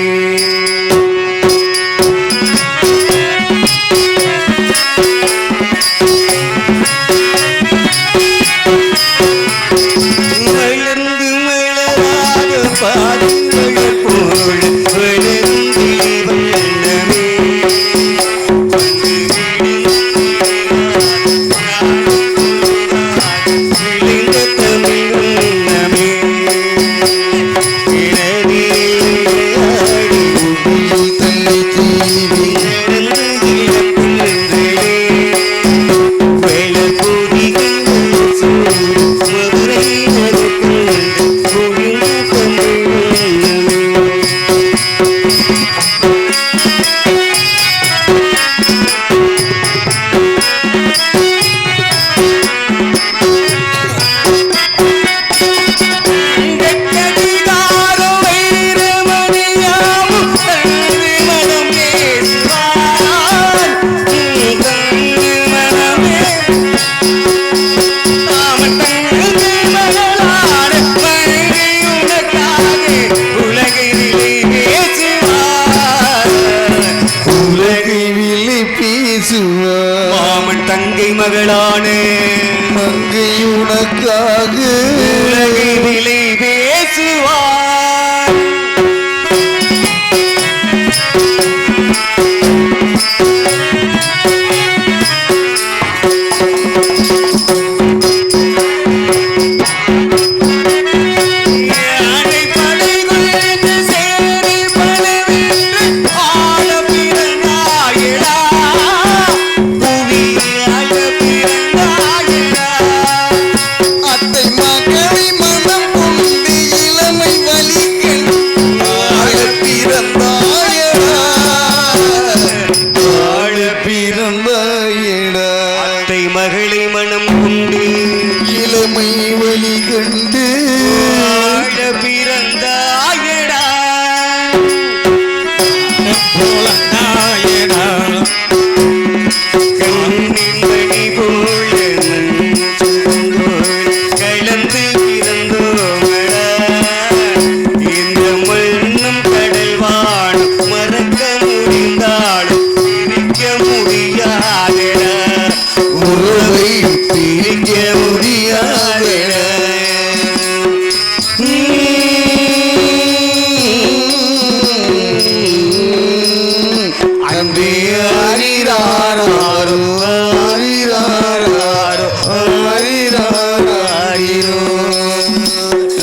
வளர்ந்து மலராத பாதங்கள் போல வளர்ந்து வண்ணமே, உலகில் பேசுவார் மாமன் தங்கை மகளானே மங்கை உனக்காக உலகிலே பேசுவார் அத்தை மகளை மனம் கொண்டு இளமை வலிகள் ஆள பிறந்தாயடா ஆள பிறந்தாயடா அத்தை மகளை மனம் கொண்டு இளமை வலி கண்டு ஆழ பிறந்தாயடா கண்ணின் மணி போல மஞ்சள் கலந்து பிறந்தோமடா இந்த மண்ணும் கடல் வாழும் மறக்க முடிந்தாலும் பிரிக்க முடியாதடா உறவை பிரிக்க முடியாதடா அன்பே அறிராரோ அறிராரோ அறிராரோ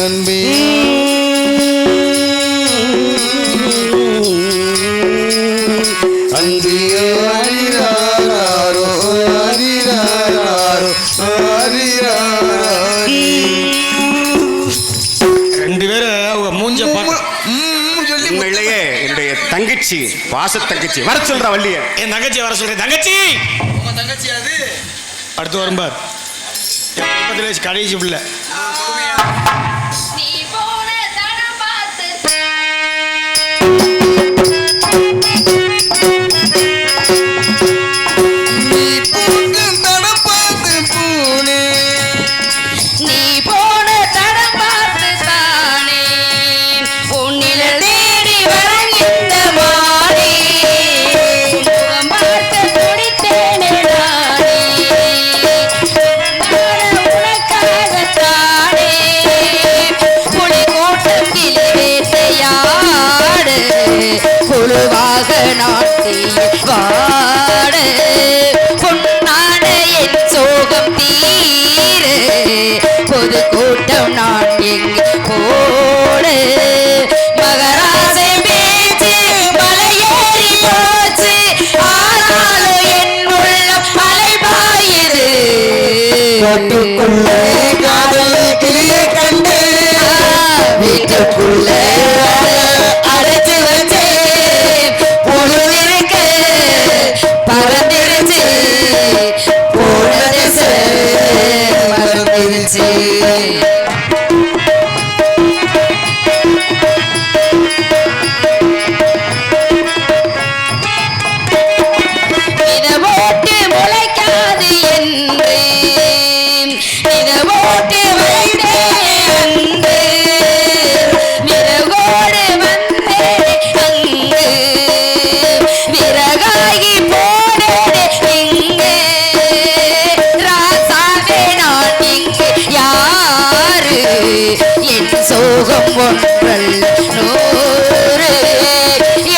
அன்பே அன்பே அறிராரோ அறிராரோ அறிராரோ ரெண்டு பேரும் அவங்க மூஞ்ச பார்க்க சொல்லி உண்மையிலேயே என்னுடைய தங்கச்சி வாச தங்கச்சி வர சொல்ற வள்ளிய என் தங்கச்சி வர சொல்றேன். தங்கச்சி உங்க தங்கச்சி அது அடுத்து வரும்பார் கடைசி பிள்ளை நீ போன தடம் பார்த்து நீ போங்க தடப்பாத்து பூனே நீ போன தடம் பார்த்து தானே உன்னில தேடி வரும் இந்த மாறி முகம் பார்த்து துடித்தேனே நானே உனக்காகத்தானே புலி கூட்டம் கிளி வேட்டையாடு புழுவாக நாட்டி வாடு பொன்னான என் சோகம் தீரு பொது கூட்டம் நான் எங்கு போடு மகராசை பேச்சு மலையேறி போச்சு ஆனாலும் என் உள்ளம் அலைபாயுது காட்டுக்குள்ள காதல் கிளிய கண்டு வீட்டுக்குள்ள அடைச்சு வச்சு பொழுதிருக்கு பறந்துருச்சு போனது மறந்துருச்சு இத போட்டு முளைக்காது என்று இத போட்டு வைத்தே அன்று விறகோடு வந்தே அங்கு விறகாகி போனேனே இங்கு ராசாவே நான் இங்கு யாரு என் சோகம் ஒன்றல் நூறு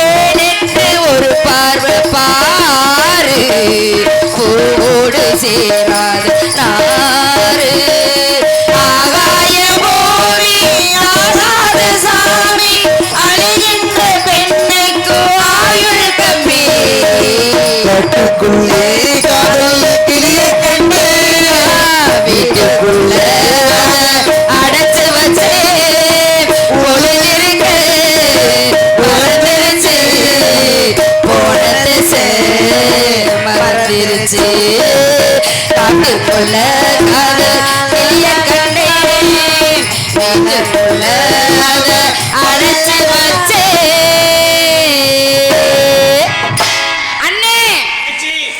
ஏனென்று ஒரு பார்வை பாரு பூவோடு சேராத நாறு ஆகாய பூமி ஆகாத சாமி அழிகின்ற பெண்ணைக்கு ஆயுள் கம்பி காட்டுக்குள்ளே காதல் கிளிய கண்டு வீட்டுக்குள்ள அடைச்சு வச்சு ஒளிவிருக்க மறந்துருச்சு போனது மறந்துருச்சு காட்டுக்குள்ள காதல் கிளிய கண்டே வீட்டுக்குள்ள அடைச்சு வச்சு அண்ணே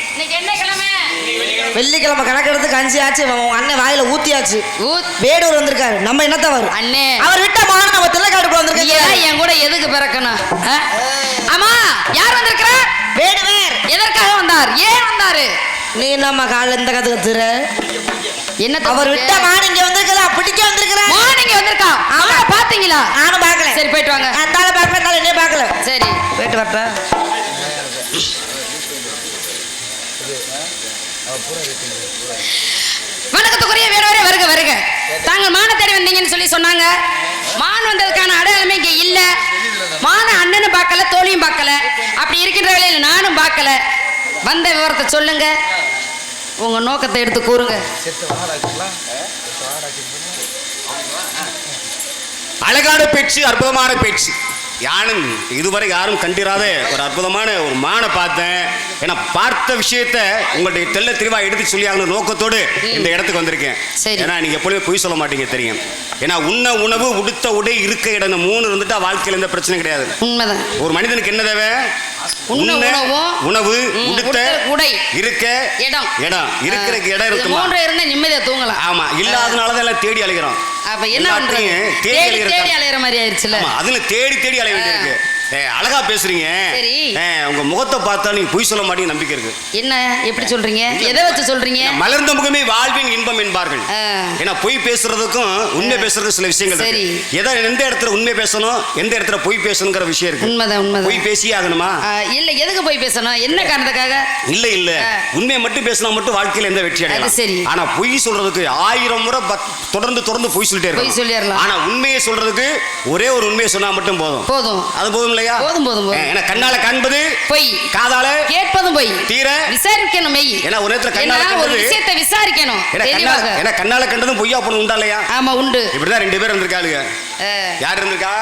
இன்னைக்கு என்ன கிழமை வெள்ளிக்கிழமை கணக்கெடுத்து கஞ்சி ஆச்சு உங்க அண்ணன் வாயில ஊத்தியாச்சு வேடூர் வந்திருக்காரு நம்ம என்னத்த வரும் அண்ணே அவர் விட்ட மகன் நம்ம தில்லைக்காட்டுக்குள்ள நீ வந்திருக்கீங்க என் கூட எதுக்கு பிறக்கணும் ஆ? ஆமா யார் வந்திருக்கிறா வேடு வந்தார் ஏன் வந்தாரு நீ நம்ம கால இந்த கதை கத்துற என்ன அவர் விட்ட மான் இங்க வந்திருக்கா பிடிக்க வந்திருக்கிறா மான் இங்க வந்திருக்கா ஆமா பாத்தீங்களா நானும் பார்க்கல சரி போயிட்டு வாங்க அந்தால பார்க்கல அந்தால என்ன பார்க்கல சரி போயிட்டு வரட்டா வணக்கத்துக்குரிய வீரவரே வருக வருக தாங்கள் மான தேடி வந்தீங்கன்னு சொல்லி சொன்னாங்க மான் வந்ததுக்கான அடையாளமே இங்க இல்ல மான அண்ணனும் பார்க்கல தோழியும் பார்க்கல அப்படி இருக்கின்ற வேளையில் நானும் பார்க்கல வந்த விவரத்தை சொல்லுங்க உங்க நோக்கத்தை எடுத்து கூறுங்க அழகான பேச்சு அற்புதமான பேச்சு யானும் இதுவரை யாரும் கண்டிராத ஒரு அற்புதமான ஒரு மானை பார்த்தேன் ஏன்னா பார்த்த விஷயத்த உங்களுடைய தெள்ள தெளிவா எடுத்து சொல்லி ஆகணும் நோக்கத்தோடு இந்த இடத்துக்கு வந்திருக்கேன் சரி. ஏன்னா நீங்க எப்பொழுதுமே பொய் சொல்ல மாட்டீங்க தெரியும் ஏன்னா உண்ண உணவு உடுத்த உடை இருக்க இடம் இந்த 3 இருந்துட்டா வாழ்க்கையில் எந்த பிரச்சனையும் கிடையாது உண்மைதான் ஒரு மனிதனுக்கு என்ன தேவை உண்ண உணவும், உணவு உடுத்த உடுத்த உடை, இருக்க இடம் இருக்கிறதுக்கு இடம் இது இருக்குமா 3 இருந்தா நிம்மதியா தூங்கலாம் ஆமா இல்லாதனாலதான் எல்லாம் தேடி அலைகிறோம் அப்ப என்ன பண்றது எல்லாத்தையும் தேடி தேடி அலைகிறதா? தேடி அலையற மாதிரி ஆயிடுச்சுல ஆமா, அதுல தேடி தேடி அலைய வேண்டியிருக்கு அழகா பேசுறீங்க சரி. உங்க முகத்தை பார்த்தா நீங்க பொய் சொல்ல மாட்டீங்க நம்பிக்கை இருக்கு என்ன எப்படி சொல்றீங்க எதை வச்சு சொல்றீங்க மலர்ந்த முகமே வாழ்வின் இன்பம் என்பார்கள் ஏன்னா பொய் பேசுறதுக்கும் உண்மை பேசுறதுக்கும் சில விஷயங்கள் சரி. இருக்கு எதை எந்த இடத்துல உண்மை பேசணும் எந்த இடத்துல பொய் பேசணுங்கிற விஷயம் இருக்கு உண்மைதான் உண்மைதான் பொய் பேசியே ஆகணுமா இல்ல எதுக்கு போய் பேசணும் என்ன காரணத்துக்காக இல்ல இல்ல உண்மையை மட்டும் பேசினா மட்டும் வாழ்க்கையில எந்த வெற்றி அது சரி. அடையலாம் ஆனா பொய் சொல்றதுக்கு 1000 முறை தொடர்ந்து பொய் சொல்லிட்டே பொய் இருக்கும் சொல்லிடலாம். ஆனா உண்மையை சொல்றதுக்கு ஒரே ஒரு உண்மையை சொன்னா மட்டும் போதும் போதும் அது போதும் இல்லையா போதும் போதும் போதும் ஏன்னா கண்ணால காண்பது பொய் காதால கேட்பதும் பொய் தீர விசாரிக்கணும் மெய் ஏன்னா ஒரு நேரத்துல ஏன்னா கண்ணால ஒரு கண்டது விஷயத்தை விசாரிக்கணும் தெளிவாக ஏன்னா கண்ணால கண்டதும் பொய்யா போனது உண்டா இல்லையா ஆமா உண்டு இப்படிதான் 2 பேர் இருந்திருக்காளுங்க யார் இருந்திருக்கா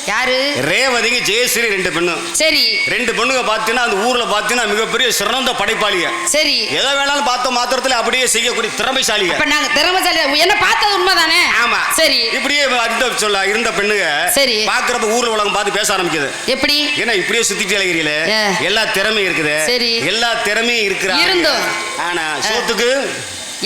யாரு ரேவதிங்க ஜெயஸ்ரீ 2 பெண்ணும் சரி 2 பொண்ணுங்க பாத்தீங்கன்னா அந்த ஊர்ல பாத்தீங்கன்னா மிகப்பெரிய சிறந்த படைப்பாளிங்க சரி எதை வேணாலும் பார்த்த மாத்திரத்துல அப்படியே செய்யக்கூடிய திறமைசாலிங்க அப்ப நாங்க திறமைசாலி என்ன பார்த்தது உண்மைதானே ஆமா சரி இப்படியே இருந்த பெண்ணுங்க சரி. பாக்குறப்ப ஊர்ல உலகம் பார்த்து பேச ஆரம்பிக்குது எப்படி ஏன்னா இப்படியே சுத்திட்டு அலைகிறீங்களே எல்லா திறமையும் இருக்குது சரி. எல்லா திறமையும் இருக்கிறாங்க இருந்தும். ஆனா சோத்துக்கு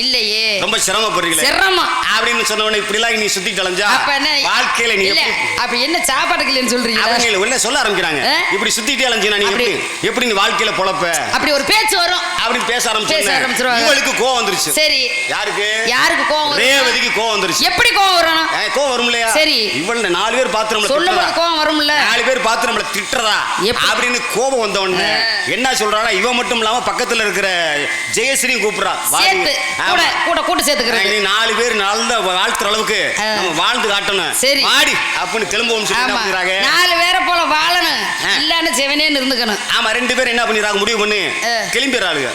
இல்லையே ரொம்ப சிரமப்படுறீங்களே சிரமம் அப்படின்னு சொன்ன உடனே இப்படி எல்லாம் நீ சுத்தி கலைஞ்சா அப்ப என்ன வாழ்க்கையில நீ இல்ல அப்ப என்ன சாப்பாடுக்கு இல்லைன்னு சொல்றீங்க அவங்க உடனே சொல்ல ஆரம்பிக்கிறாங்க இப்படி சுத்திட்டே அலைஞ்சினா நீ எப்படி எப்படி நீ வாழ்க்கையில பொழப்ப அப்படி ஒரு பேச்சு வரும் அப்படின்னு பேச ஆரம்பிச்சிருவாங்க. இவளுக்கு கோவம் வந்துருச்சு சரி யாருக்கு கோவம் வரும்? ரேவதிக்கு கோவம் வந்துருச்சு எப்படி கோவம் வரும் கோவம் வரும் இல்லையா சரி. இவள் 4 பேர் பார்த்து நம்மள சொல்லும்போது கோவம் வரும்ல 4 பேர் பார்த்து நம்மள திட்டுறதா எப்படி? அப்படின்னு கோபம் வந்த உடனே என்ன சொல்றானா இவன் மட்டும் இல்லாம பக்கத்துல இருக்கிற ஜெயஸ்ரீ கூப்பிடுறா சேர்த்து கூட கூட்டு சேர்த்துக்கிறது நீ 4 பேர் நல்ல வாழ்த்துற அளவுக்கு நம்ம வாழ்ந்து காட்டணும் சரி. வாடி அப்படின்னு கிளம்புவோம் சொல்லி என்ன பண்றாங்க 4 பேரை போல வாழணும் இல்லன்னு செவனேன்னு இருந்துக்கணும் ஆமா 2 பேர் என்ன பண்ணிடுறாங்க முடிவு பண்ணி கிளம்பிடுறாளுங்க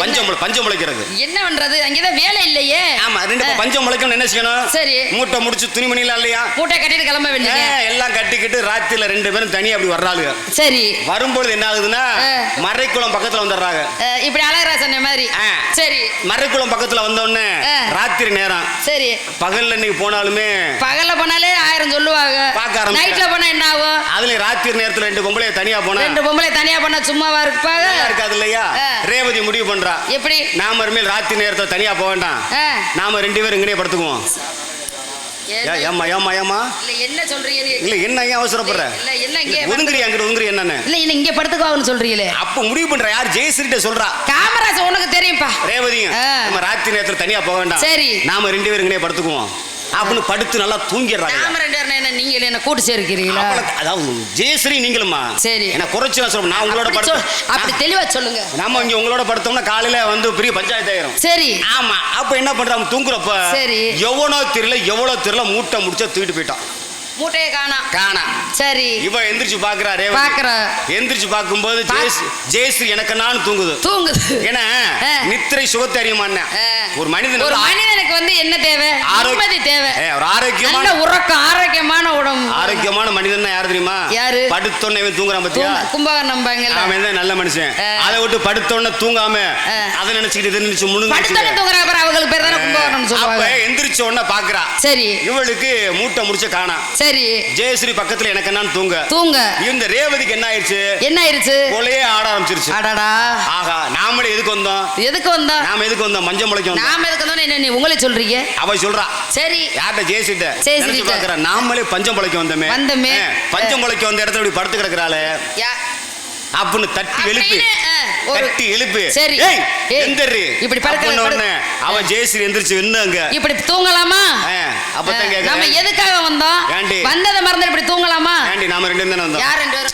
பஞ்சம் முளைக்கிறது என்ன பண்றது அங்கதான் வேலை இல்லையே ஆமா 2 பஞ்சம் முளைக்கணும் என்ன செய்யணும் சரி மூட்டை முடிச்சு துணிமணிலாம் இல்லையா மூட்டை கட்டிட்டு கிளம்ப வேண்டியது எல்லாம் கட்டிக்கிட்டு ராத்திரில 2 பேரும் தனியா அப்படி வர்றாளுங்க சரி வரும்பொழுது என்ன ஆகுதுன்னா மறைக்குளம் பக்கத்துல வந்துடுறாங்க இப்படி அழகரா சொன்ன மாதிரி சரி மறைக்குளம் பக்கத்துல வந்த உடனே ராத்திரி நேரம் சரி பகல்ல இன்னைக்கு போனாலுமே பகல்ல போனாலே 1000 சொல்லுவாங்க பார்க்க ஆரம்பிச்சு நைட்ல போனா என்ன ஆகும் அதுல ராத்திரி நேரத்துல 2 பொம்பளை தனியா போனா 2 பொம்பளை தனியா போனா சும்மாவா இருப்பாங்க இருக்காது இல்லையா ரேவதி முடிவு பண்றா எப்படி நாம இனிமேல் ராத்திரி நேரத்துல தனியா போக வேண்டாம் நாம 2 பேரும் இங்கனே படுத்துக்குவோம் ஏமா ஏமா ஏமா இல்ல என்ன சொல்றீங்க இல்ல என்ன ஏன் அவசரப்படுற இல்ல என்ன இங்க ஒதுங்குறீ அங்கிட்டு ஒதுங்குறீ என்னன்னு இல்ல என்ன இங்க படுத்துக்குவாங்கன்னு சொல்றீங்களே அப்ப முடிவு பண்ற யார் ஜெயஸ்ரீட்ட சொல்றா காமராஜ் உனக்கு தெரியும்பா ரேவதியும் நம்ம ராத்திரி நேரத்துல தனியா போக வேண்டாம் சரி நாம 2 பேரும் இங்கனே படுத்துக்குவோம் அப்படின்னு படுத்து நல்லா தூங்கிடுறாங்க நாம 2 பேரும் என்ன நீங்க என்ன கூட்டு சேர்க்கிறீங்களா அதாவது ஜெயஸ்ரீ நீங்களுமா சரி என்ன குறைச்சு நான் சொல்றேன் நான் உங்களோட படுத்து அப்படி தெளிவா சொல்லுங்க நம்ம இங்க உங்களோட படுத்தோம்னா காலையில வந்து பெரிய பஞ்சாயத்து ஆயிரும் சரி ஆமா அப்ப என்ன பண்றாங்க தூங்குறப்ப சரி எவ்வளவு தெரியல மூட்டை முடிச்சா தூக்கிட்டு போயிட்டான் மூட்டையை காணா சரி இவ எந்திரிச்சு பாக்குறா ரேவதி பாக்குறா எந்திரிச்சு பாக்கும்போது ஜெயஸ்ரீ எனக்கு நான் தூங்குது ஏன்னா நித்திரை சுகத்தை அறியுமான்னு ஒரு மனிதனுக்கு வந்து என்ன தேவை நிம்மதி தேவை ஒரு ஆரோக்கியமான உறக்கம் ஆரோக்கியமான உடம்பு ஆரோக்கியமான மனிதன் யாரு தெரியுமா யாரு படுத்தோன்னே இவன் தூங்குறான் பாத்தியா கும்பகர்ணம் நம்பாங்கல்ல அவன் தான் நல்ல மனுஷன் அதை விட்டு படுத்தோன்னே தூங்காம அதை நினைச்சுக்கிட்டு இதை நினைச்சு படுத்தோன்னே தூங்குறாங்க பாரு அவங்களுக்கு பேர் தானே கும்பகர்ணம் சொல்லுவாங்க எந்திரிச்ச உடனே பாக்குறா சரி இவளுக்கு மூட்டை முடிச்ச காணா சரி ஜெயஸ்ரீ பக்கத்துல எனக்கு என்னன்னு தூங்க இந்த ரேவதிக்கு என்ன ஆயிருச்சு கொலையே ஆட ஆரம்பிச்சிருச்சு அடடா ஆகா நாமளே எதுக்கு வந்தோம் நாம எதுக்கு வந்தோம் மஞ்சள் முளைக்கும் நாம எதுக்கு வந்தோம் என்ன நீ உங்களே சொல்றீங்க அவ சொல்றா சரி யார்ட்ட ஜெயஸ்ரீட்ட பாக்குற நாமளே பஞ்சம் முளைக்க வந்தோமே பஞ்சம் முளைக்க வந்த இடத்துல இப்படி படுத்து கிடக்குறாளே அப்படின்னு தட்டி எழுப்பி ஒரு கட்டி எழுப்பு. சரி. ஏய் ஏய், எந்திரு. இப்படி படுக்க அப்படின்ன உடனே அவன் ஜெயஸ்ரீ எந்திரிச்சு என்னங்க இப்படி தூங்கலாமா? அப்பதான் நம்ம கேக்குறேன். எதுக்காக வந்தோம்? ஏண்டி? வந்ததை மறந்து இப்படி தூங்கலாமா? ஏண்டி நாம ரெண்டு பேரும் தானே வந்தோம். யார் ரெண்டு பேரும்?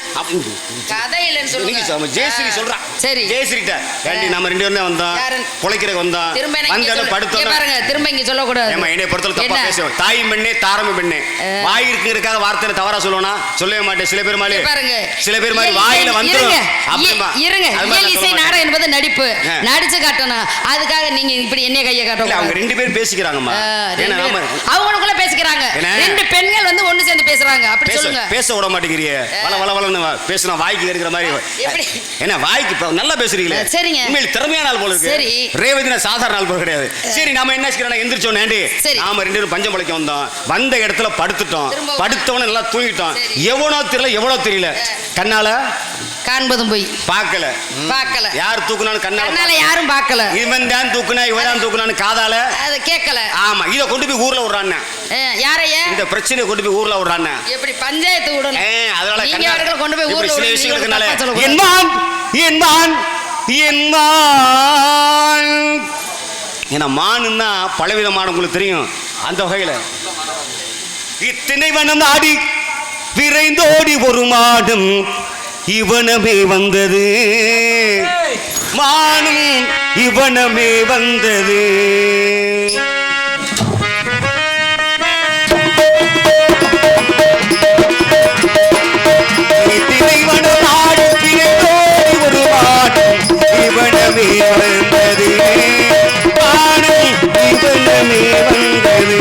கதை இல்லைன்னு நீங்க சொல்லுங்க. ஜெயஸ்ரீ சொல்றா. சரி. ஜெயஸ்ரீட்ட ஏண்டி நாம ரெண்டு பேரும் தான் வந்தோம். யாரு? பொழைக்கிறதுக்கு வந்தோம். திரும்ப என்ன இங்க வந்தாலும் சொல்ல- இங்க படுத்தோம். பாருங்க, திரும்ப இங்க சொல்லக்கூடாது. ஏமா என்னை பொறுத்தல தப்பா என்ன? பேசுவோம். தாய் பெண்ணே தாரம பெண்ணே வாய் இருக்குறதுக்காக வார்த்தை தவறா சொல்லுவனா? சொல்லவே மாட்டேன். சில பேர் மாதிரி இங்க பாருங்க. சில பேர் மாதிரி இயல் வாயில இசை- வந்துரும். இருங்க. அப்படிமா இருங்க. அது மாதிரி இயல் இசை சொல்ல மாட்டேன். நாடகம் என்பது நடிப்பு. ஆ. நடிச்சு காட்டணும். அதுக்காக நீங்க இப்படி என்ன கையை இல்ல, அவங்க காட்டணும்? ரெண்டு பேரும் பேசிக்கிறாங்கம்மா. ஏன்னா நாம அவங்களுக்குள்ள பேசிக்கிறாங்க. என்ன? ரெண்டு பெண்கள் வந்து ஒண்ணு சேர்ந்து பேசுறாங்க. அப்படி பேச சொல்லுங்க. பேச விட மாட்டேங்கிறியே. வள வள வளன்னு பேசுனா வாய்க்கு எடுக்கிற மாதிரி. எப்படி? என்ன வாய்க்கு நல்லா பேசுறீங்களே. சரிங்க. உண்மையில திறமையான ஆள் போல இருக்கு. சரி. ரேவதி சாதாரண ஆள் போல கிடையாது. சரி நாம என்ன செய்யறோம்? எந்திரிச்சோம் ஏண்டி சரி. நாம ரெண்டு பேரும் பஞ்சம் பழைக்க வந்தோம். வந்த இடத்துல படுத்துட்டோம். திரும்ப படுத்தவன நல்லா தூங்கிட்டோம். சரி. எவனோ தெரியல எவ்வளவு தெரியல. கண்ணால காண்பதும் போய் பார்க்கல. பார்க்கல. யார் தூக்குனாலும் கண்ணால கண்ணால யாரும் பார்க்கல. இவன் தான் தூக்குனா இவன் தான் தூக்குனான்னு காதால. அது கேட்கல. ஆமா இத கொண்டு போய் ஊர்ல விடுறான். யாரைய? இந்த பிரச்சனையை கொண்டு போய் ஊர்ல விடுறான். எப்படி பஞ்சாயத்து விடணும்? அதனால நீங்க அவர்களை கொண்டு போய் இப்படி ஊர்ல சில விடுறீங்க, விஷயங்களுக்குனால தப்பா சொல்லக்கூடாது. ஏன்னா மானுன்னா பலவிதமான உங்களுக்கு தெரியும். அந்த வகையில இத்தனை வனம் ஆடி விரைந்தோடி ஒரு மாடும் இவனமே வந்தது. மானும் இவனமே வந்தது. திரைவனம் ஆடி விரைந்தோடி ஒரு மாடும் இவனமே வந்தது. மானும் இவனமே வந்தது.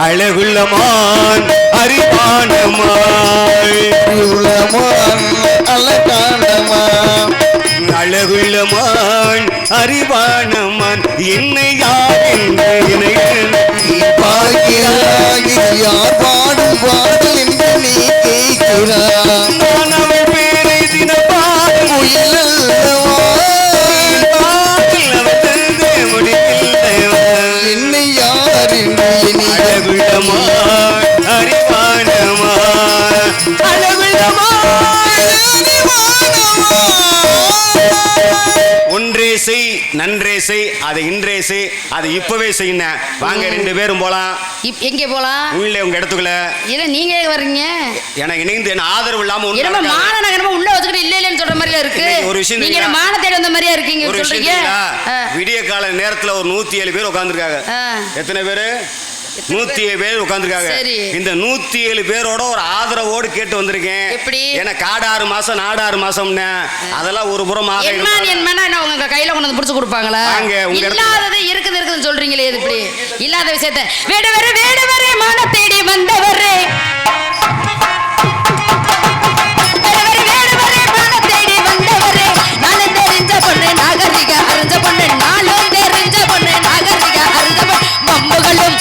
அழகுள்ளமான் அறிவானமான் அழகுள்ளமான் அறிவானமான் என்னை யார் என்று யார் பாடும் பாடல் என்று நீ கேட்கிறாய். நான் அவள் பேரை தினப்பால் என்னை யார் என்று எண்ணி அழகுள்ளமான் அறிவானமான் ஒன்றே செய் நன்றே செய் அதை இன்றே செய் அதை இப்பவே செய்யணும். வாங்க ரெண்டு பேரும் போலாம். எங்கே போலாம்? உள்ள உங்க இடத்துக்குள்ள. இல்ல நீங்க வர்றீங்க. எனக்கு இணைந்து என்ன ஆதரவு இல்லாம ஒண்ணும் என்னமா நடக்காது. மான நகரமா உள்ள வச்சுக்கிட்டு இல்ல இல்லன்னு சொல்ற மாதிரில இருக்கு. இன்னைக்கு ஒரு விஷயம் நீங்க தெரியுமா? மான தேடி வந்த மாதிரியா இருக்கீங்க ஒரு விஷயம் சொல்றீங்க. தெரியுமா? விடிய கால நேரத்துல ஒரு 107 பேர் உட்கார்ந்துருக்காங்க. எத்தனை பேரு? 107 பேர் உட்கார்ந்துருக்காங்க. சரி. இந்த 107 பேரோட ஒரு ஆதரவோடு கேட்டு வந்திருக்கேன். எப்படி? ஏன்னா காடு 6 மாசம் நாடு 6 மாசம்னு அதெல்லாம் ஒரு புறமாக என்ன உங்க கையில கொண்டு வந்து புடிச்சு கொடுப்பாங்களா? வாங்க, உங்க இல்லாதது இருக்குதுன்னு சொல்றீங்களே இது இப்படி இல்லாத விஷயத்தை வேடுவரே மான தேடி வந்தவரே நாளும் தெரிஞ்ச பொண்ணு நாகரிக அறிஞ்ச பொண்ணு நாளும் தெரிஞ்ச பொண்ணு நாகரிக அறிஞ்ச பொண்ணு பம்புகளும்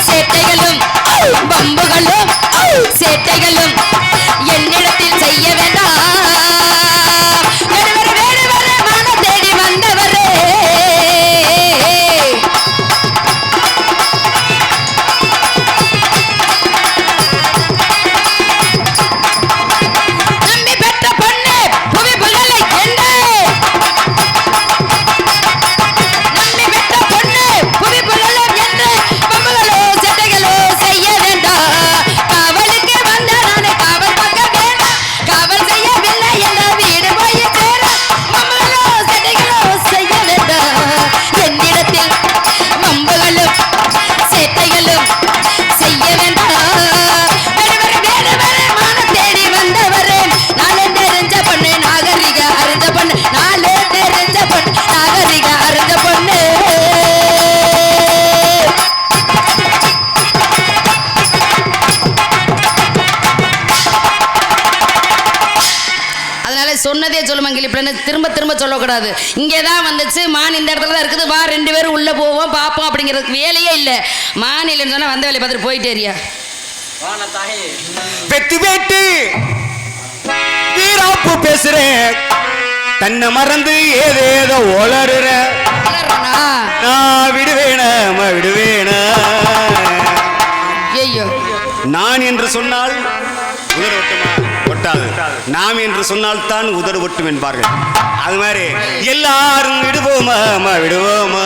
சேட்டைகளும் பம்புகளும் சேட்டைகளும் என்னிடத்தில் செய்ய வேண்டாம். வேடுவரே மான தேடி வந்தவரே சொன்னதே சொல்லுமா கிளிப்பிள்ளைன்னு திரும்ப திரும்ப சொல்லக்கூடாது. இங்கே தான் வந்துச்சு, மான் இந்த இடத்துல தான் இருக்குது, வா 2 பேரும் உள்ளே போவோம் பார்ப்போம் அப்படிங்கிறதுக்கு வேலையே இல்லை. மான் இல்லைன்னு சொன்னால் வந்த வேலையை பார்த்துட்டு போயிட்டேரியா. வெத்து வேட்டு வீராப்பு பேசுறேன், தன்னை மறந்து ஏதேதோ ஒளறுற, நான் விடுவேன ஐயோ. நான் என்று சொன்னால் உதடு ஒட்டுமா? ஒட்டாது. நாம் என்று சொன்னால் தான் உதடு ஒட்டும் என்பார்கள். அது மாதிரி எல்லாரும் விடுவோமா விடுவோமா.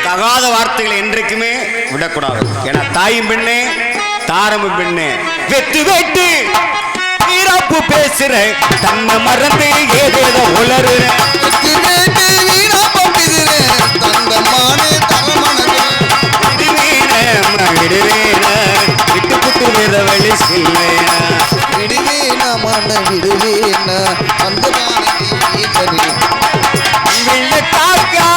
தகாத வார்த்தைகளை என்றைக்குமே விடக்கூடாது. ஏன்னா தாயும் பெண்ணே தாரமும் பெண்ணே. வெத்து வெட்டு வீராப்பு பேசுற, தன்னை மறந்து ஏதேதோ உளறுற, விடுவேன விட்டு புட்டு வேற வழி செல்வேனா, விடுவேன அந்த வெள்ள காக்கா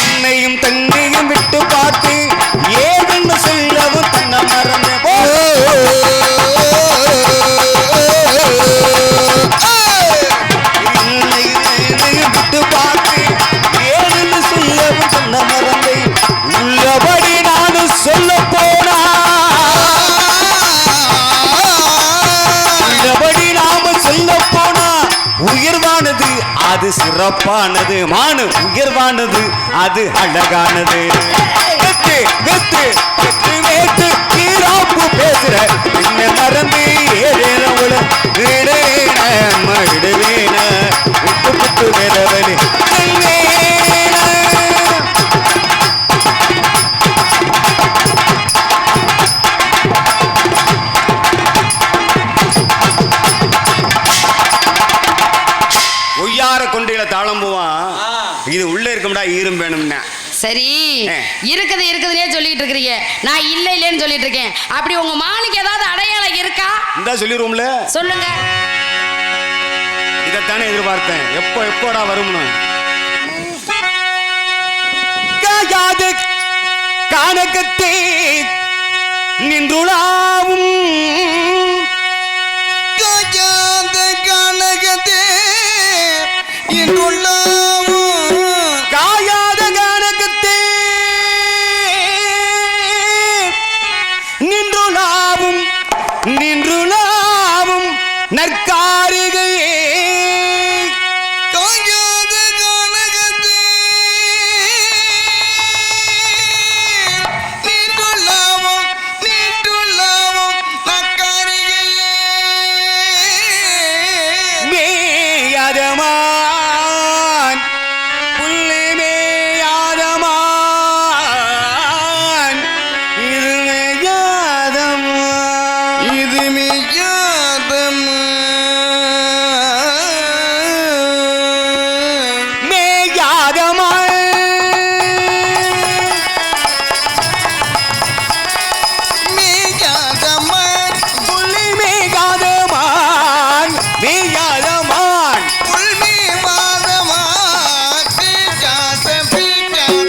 என்னையும் தன்னையும் விட்டு பார்த்து ஏதுன்னு சொல்லவும் தன்னை மறந்த விட்டு பார்த்து ஏதுன்னு சொல்லவும் தன்னை மறந்தை உள்ளபடி நானும் சொல்ல போனா, உள்ளபடி நாம சொல்ல போனா உயர்வானது அது சிறப்பானது, மானு உயர்வானது அது அழகானது. வெத்து வெத்து வெத்து வேட்டு வீராப்பு பேசுற, என்ன மறந்து ஏதேன விடுவேன விட்டு புட்டு வேறவனே ஒய்யார கொண்டையில தாளம் போவான். இது உள்ள இருக்கும்டா ஈரும் வேணும்னா. சரி இருக்குதுன்னே சொல்லிட்டு இருக்கிறீங்க, நான் இல்லை இல்லைன்னு சொல்லிட்டு இருக்கேன். அப்படி உங்க மானுக்கு ஏதாவது அடையாளம் இருக்கா? இந்த சொல்லிடுவோம்ல, சொல்லுங்க. இதைத்தானே எதிர்பார்த்தேன். எப்போடா வரும்னு. காயாது கானகத்தே நின்றுளாவும், காயாத கானகத்தே நின்றுளாவும் நற்காரிகையே, காயாத கானகத்தே நீட்டுள்ளாவும் நற்காரிகையே, மேயாதமான் புள்ளி மேயாதமான், இது மேயாதமான், இது மெய்யாதம் மேயாதமான், மெய்யாதமன் புள்ளி மேயாதமான், மேயாதமான், புல்மி மாதமான் பீட்டாதமன்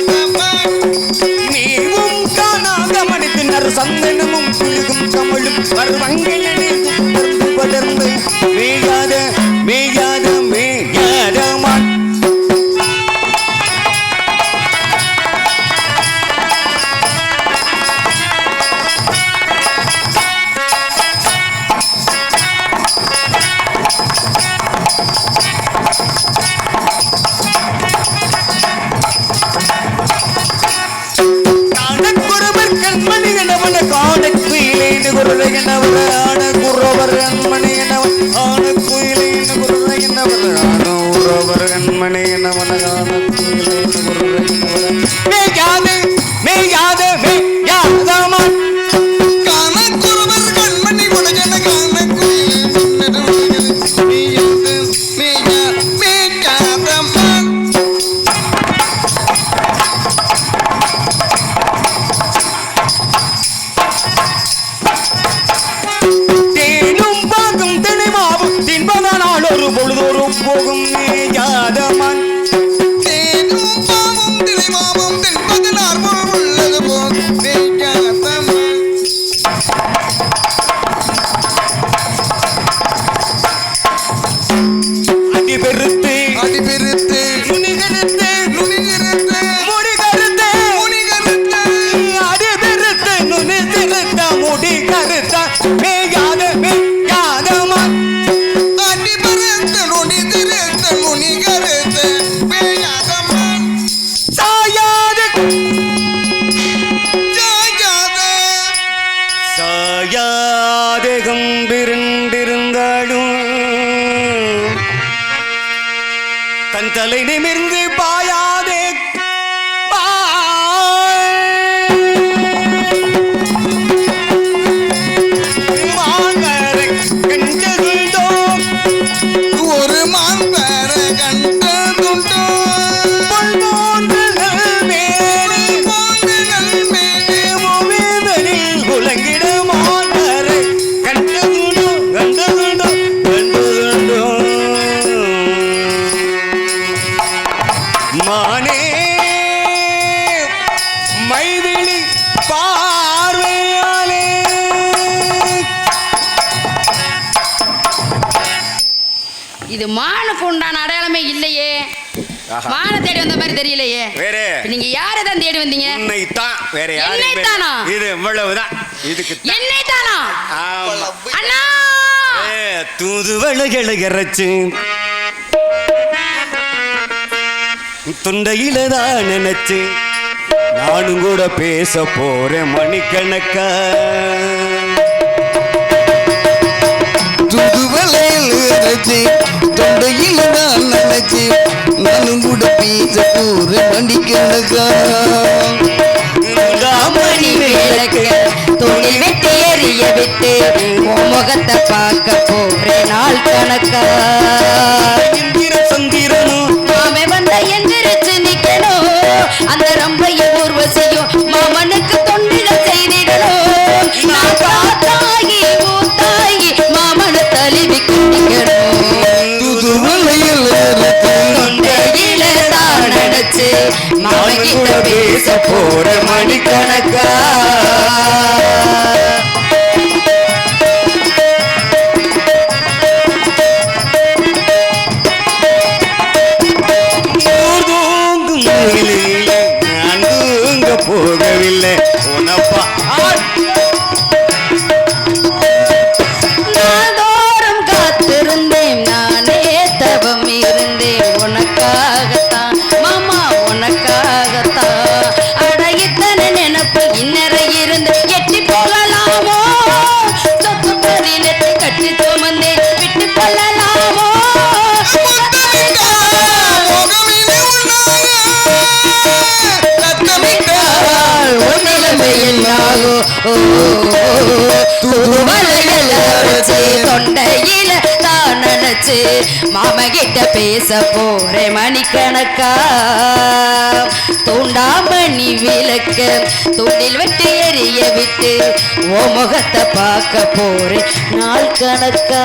நீவும் காணாத மனிதனர் சந்தனமும் புலிகும் தமிழும் வருவங்கையனே படர்ந்து மேயாத மேயாத மேயாதமான். காணக்குறவர் கண்மணி எனவன காணக்குயிலேன்னு குரலை என்னவர் ஆனக்குறவர் கண்மணி எனவன் ஆனக்குயிலேன்னு குரலை என்னவர் ஆனக்குறவர் கண்மணி எனவன ஆனக்குயிலேன்னு குரலை என்னவர் மேயாதே மேயாதே மேயாதமான். காணக்குறவர் கண்மணி உலகன காணக்குயிலே முன்னருள் மெய்யாதம் மெய்யாதமன் தேனும் பாகும் தினைமாவும் தின்பதனால் ஒரு பொழுதோறும் போகும் மேயாதமான். என் தலை நிமிர்ந்து பாயாதே ஒரு மாம்பர கண்டதுண்டோ மானே மைவிழி பார்வையாலே இது மானுக்கு உண்டான அடையாளமே இல்லையே. ஆஹா. மான தேடி வந்த மாதிரி தெரியலையே. வேற இப்ப நீங்க யாரை தான் தேடி வந்தீங்க? உன்னைத்தான், வேற யாருமே என்னைத்தானா? இது இவ்வளவுதான். இதுக்கு என்னை தானா? ஆமா. அண்ணா தூதுவளைகளை இறைச்சு தொண்டையில தான் நினைச்சு நானும் கூட பேச போறேன் மணிக்கணக்கா. துதுவலையில் இறைச்சி தொண்டையில் தான் நினைச்சு நானும் கூட பேச போற மணிக்கணக்கா. மணி விளக்கு துணி விட்டு எரிய விட்டு உன் முகத்தை பார்க்க போற நாள் கணக்கா. இந்திர சந்திரனும் மாமே வந்த எந்திரிச்சு நிக்கணும், அந்த ரம்பைய ஊர்வசியும் மாமனுக்கு தொண்டிகள் செய்திடணும். நான் காத்தாகி ஊத்தாகி மாமனு தழுவி குடிக்கணும். துதுவலையில் இறைச்சி தொண்டையில தான் நினைச்சு மாமகிட்ட பேச போற மணிக்கணக்கா. தூங்கும் நிலையிலே நான் தூங்க போகவில்லை உனப்பா. நாள்தோறும் காத்திருந்தேன், நானே தவம் இருந்தேன் உனக்காகத்தான் மாமா, உனக்காகத்தான். அட இத்தனை நினைப்பு இன்னரை இருந்து எட்டி போகலாமோ? சொத்து பதிலத்தை கட்டி சுமந்தேன் விட்டு கொள்ளலாமோ? முகமிலே உள்ளாய ரத்தமிட்டால் உன் நிலைமை என்னாகும்? தூதுவளையில் அரைச்சு தொண்டையில தான் நினைச்சு மாமகிட்ட பேச போறேன் மணிக்கணக்கா. தூண்டாமணி விளக்க தூண்டில் விட்டு எரிய விட்டு ஓ முகத்தை பார்க்க போறேன் நாள் கணக்கா.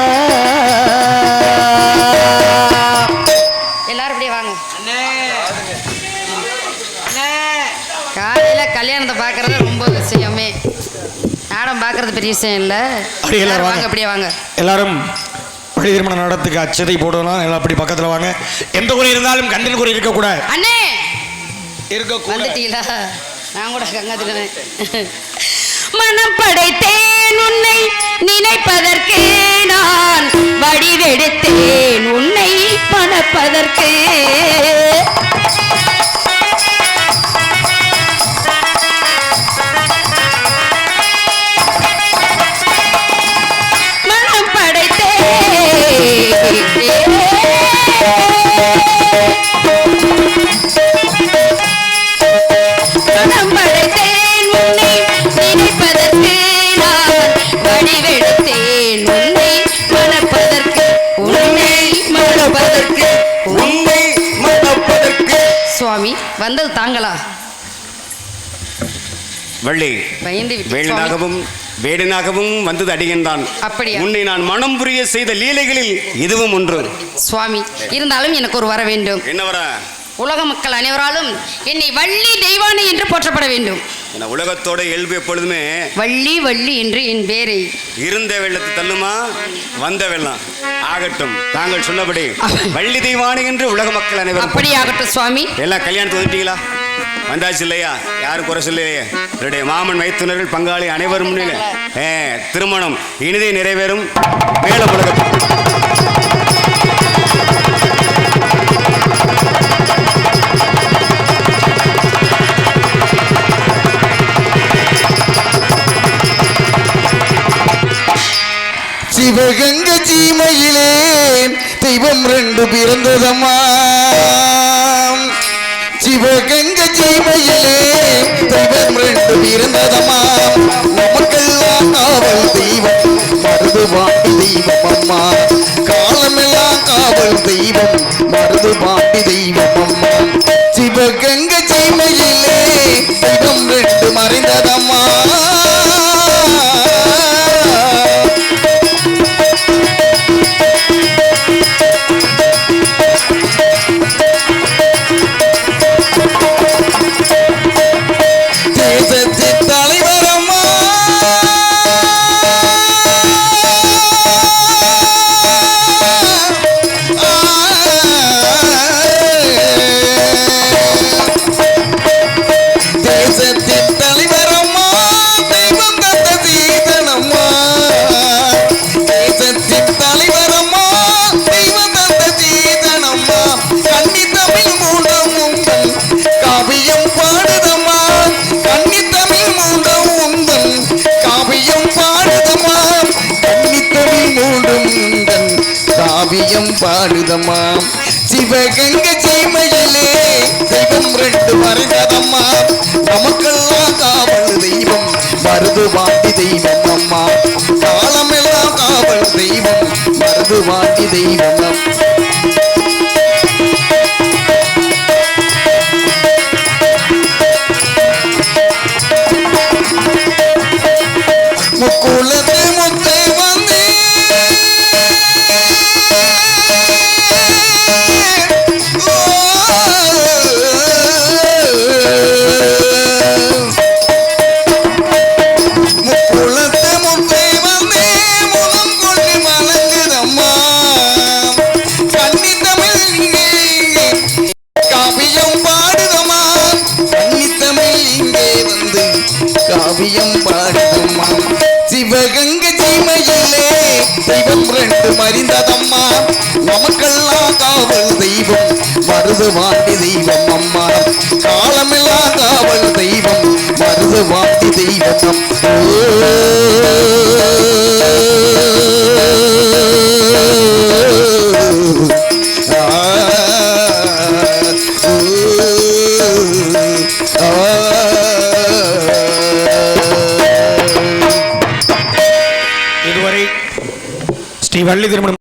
எல்லாரும் அப்படியே வாங்க. காலையில கல்யாணத்தை பார்க்கறது ரொம்ப விஷயமே, நாடம் பார்க்கறது பெரிய விஷயம் இல்ல. அப்படியே எல்லாரும் வாங்க, வாங்க. அப்படியே வாங்க. எல்லாரும் வழி திருமண நடத்துக்கு அச்சதை போடலாம். எல்லாம் அப்படி பக்கத்தில் வாங்க. எந்த குறை இருந்தாலும் கண்டில் குறை இருக்கக்கூடாது. அண்ணே இருக்கக்கூடாது. வந்துட்டீங்களா? நான் கூட கங்காத்துக்கிறேன். மனம் படைத்தேன் உன்னை நினைப்பதற்கு, நான் வடிவெடுத்தேன் உன்னை மணப்பதற்கு. மனம் படைத்தேன் உன்னை நினைப்பதற்கு, நான் வடிவெடுத்தேன் உன்னை மணப்பதற்கு, உன்னை மணப்பதற்கு. உன்னை மணப்பதற்கு சுவாமி வந்தது தாங்களா? வள்ளி பயந்து விட்டேன் சுவாமி. வேடனாகவும் வேடனாகவும் வந்தது அடியன் தான். அப்படியா? உன்னை நான் மனம் புரிய செய்த லீலைகளில் இதுவும் ஒன்று. சுவாமி இருந்தாலும் எனக்கு ஒரு வர வேண்டும். என்ன வர? உலக மக்கள் அனைவராலும் என்னை வள்ளி தெய்வானை என்று போற்றப்பட வேண்டும். என உலகத்தோட இயல்பு எப்பொழுதுமே வள்ளி வள்ளி என்று என் பேரை இருந்த வெள்ளத்தை தள்ளுமா வந்த வெள்ளம் ஆகட்டும். தாங்கள் சொன்னபடி வள்ளி தெய்வானை என்று உலக மக்கள் அனைவரும் அப்படி ஆகட்டும் சுவாமி. எல்லாம் கல்யாணத்துக்கு வந்துட்டீங்களா? வந்தாச்சு இல்லையா? யாரும் குறை சொல்லையே. என்னுடைய மாமன் மைத்துனர்கள் பங்காளி அனைவரும் முன்னிலை திருமணம் இனிதே நிறைவேறும். மேல உலகத்தில் சிவகங்க சீமையிலே தெய்வம் ரெண்டு பிறந்ததம்மா சிவகங்கை சீமையிலே தெய்வம் ரெண்டு பிறந்ததம்மா நமக்கெல்லாம் காவல் தெய்வம் மருதுபாண்டி தெய்வம் அம்மா காலமெல்லாம் காவல் தெய்வம் மருதுபாண்டி தெய்வம் அம்மா சிவகங்கை சீமையிலே தெய்வம் ரெண்டு மறைந்ததம்மா தேசத்தின் தலைவரம்மா தேசத்தின் தலைவரம்மா தெய்வம் தந்த சீதனம்மா தேசத்தின் தலைவரம்மா தெய்வம் தந்த சீதனம்மா கன்னி தமிழ் மூலம் உங்கள் காவியம் பாடுதம்மா கன்னி தமிழ் மூலம் உங்கள் காவியம் பாடுதம்மா கன்னி தமிழ் மூலம் உங்கள் காவியம் பாடுதம்மா சிவகங்கை சீமையிலே தெய்வம் ரெண்டு மறைந்ததம்மா நமக்கெல்லாம் காவல் தெய்வம் மருதுபாண்டி தெய்வம் அம்மா காலமெல்லாம் காவல் தெய்வம் மருதுபாண்டி தெய்வம் முக்குளத்து முத்தை வந்தே முக்குளத்து முத்தை வந்தே முகம் கொண்டு மலங்குதம்மா கன்னி தமிழ் இங்கே காவியம் பாடுதம்மா கன்னி தமிழ் இங்கே வந்து காவியம் பாடுதம்மா சிவகங்கை சீமையிலே தெய்வம் ரெண்டு மறிந்ததம்மா நமக்கெல்லாம் காவல் தெய்வம் மருதுபாண்டி தெய்வம் அம்மா காலமெல்லாம் காவல் தெய்வம் மருதுபாண்டி தெய்வம் இதுவரை ஸ்ரீ வள்ளி திருமணம்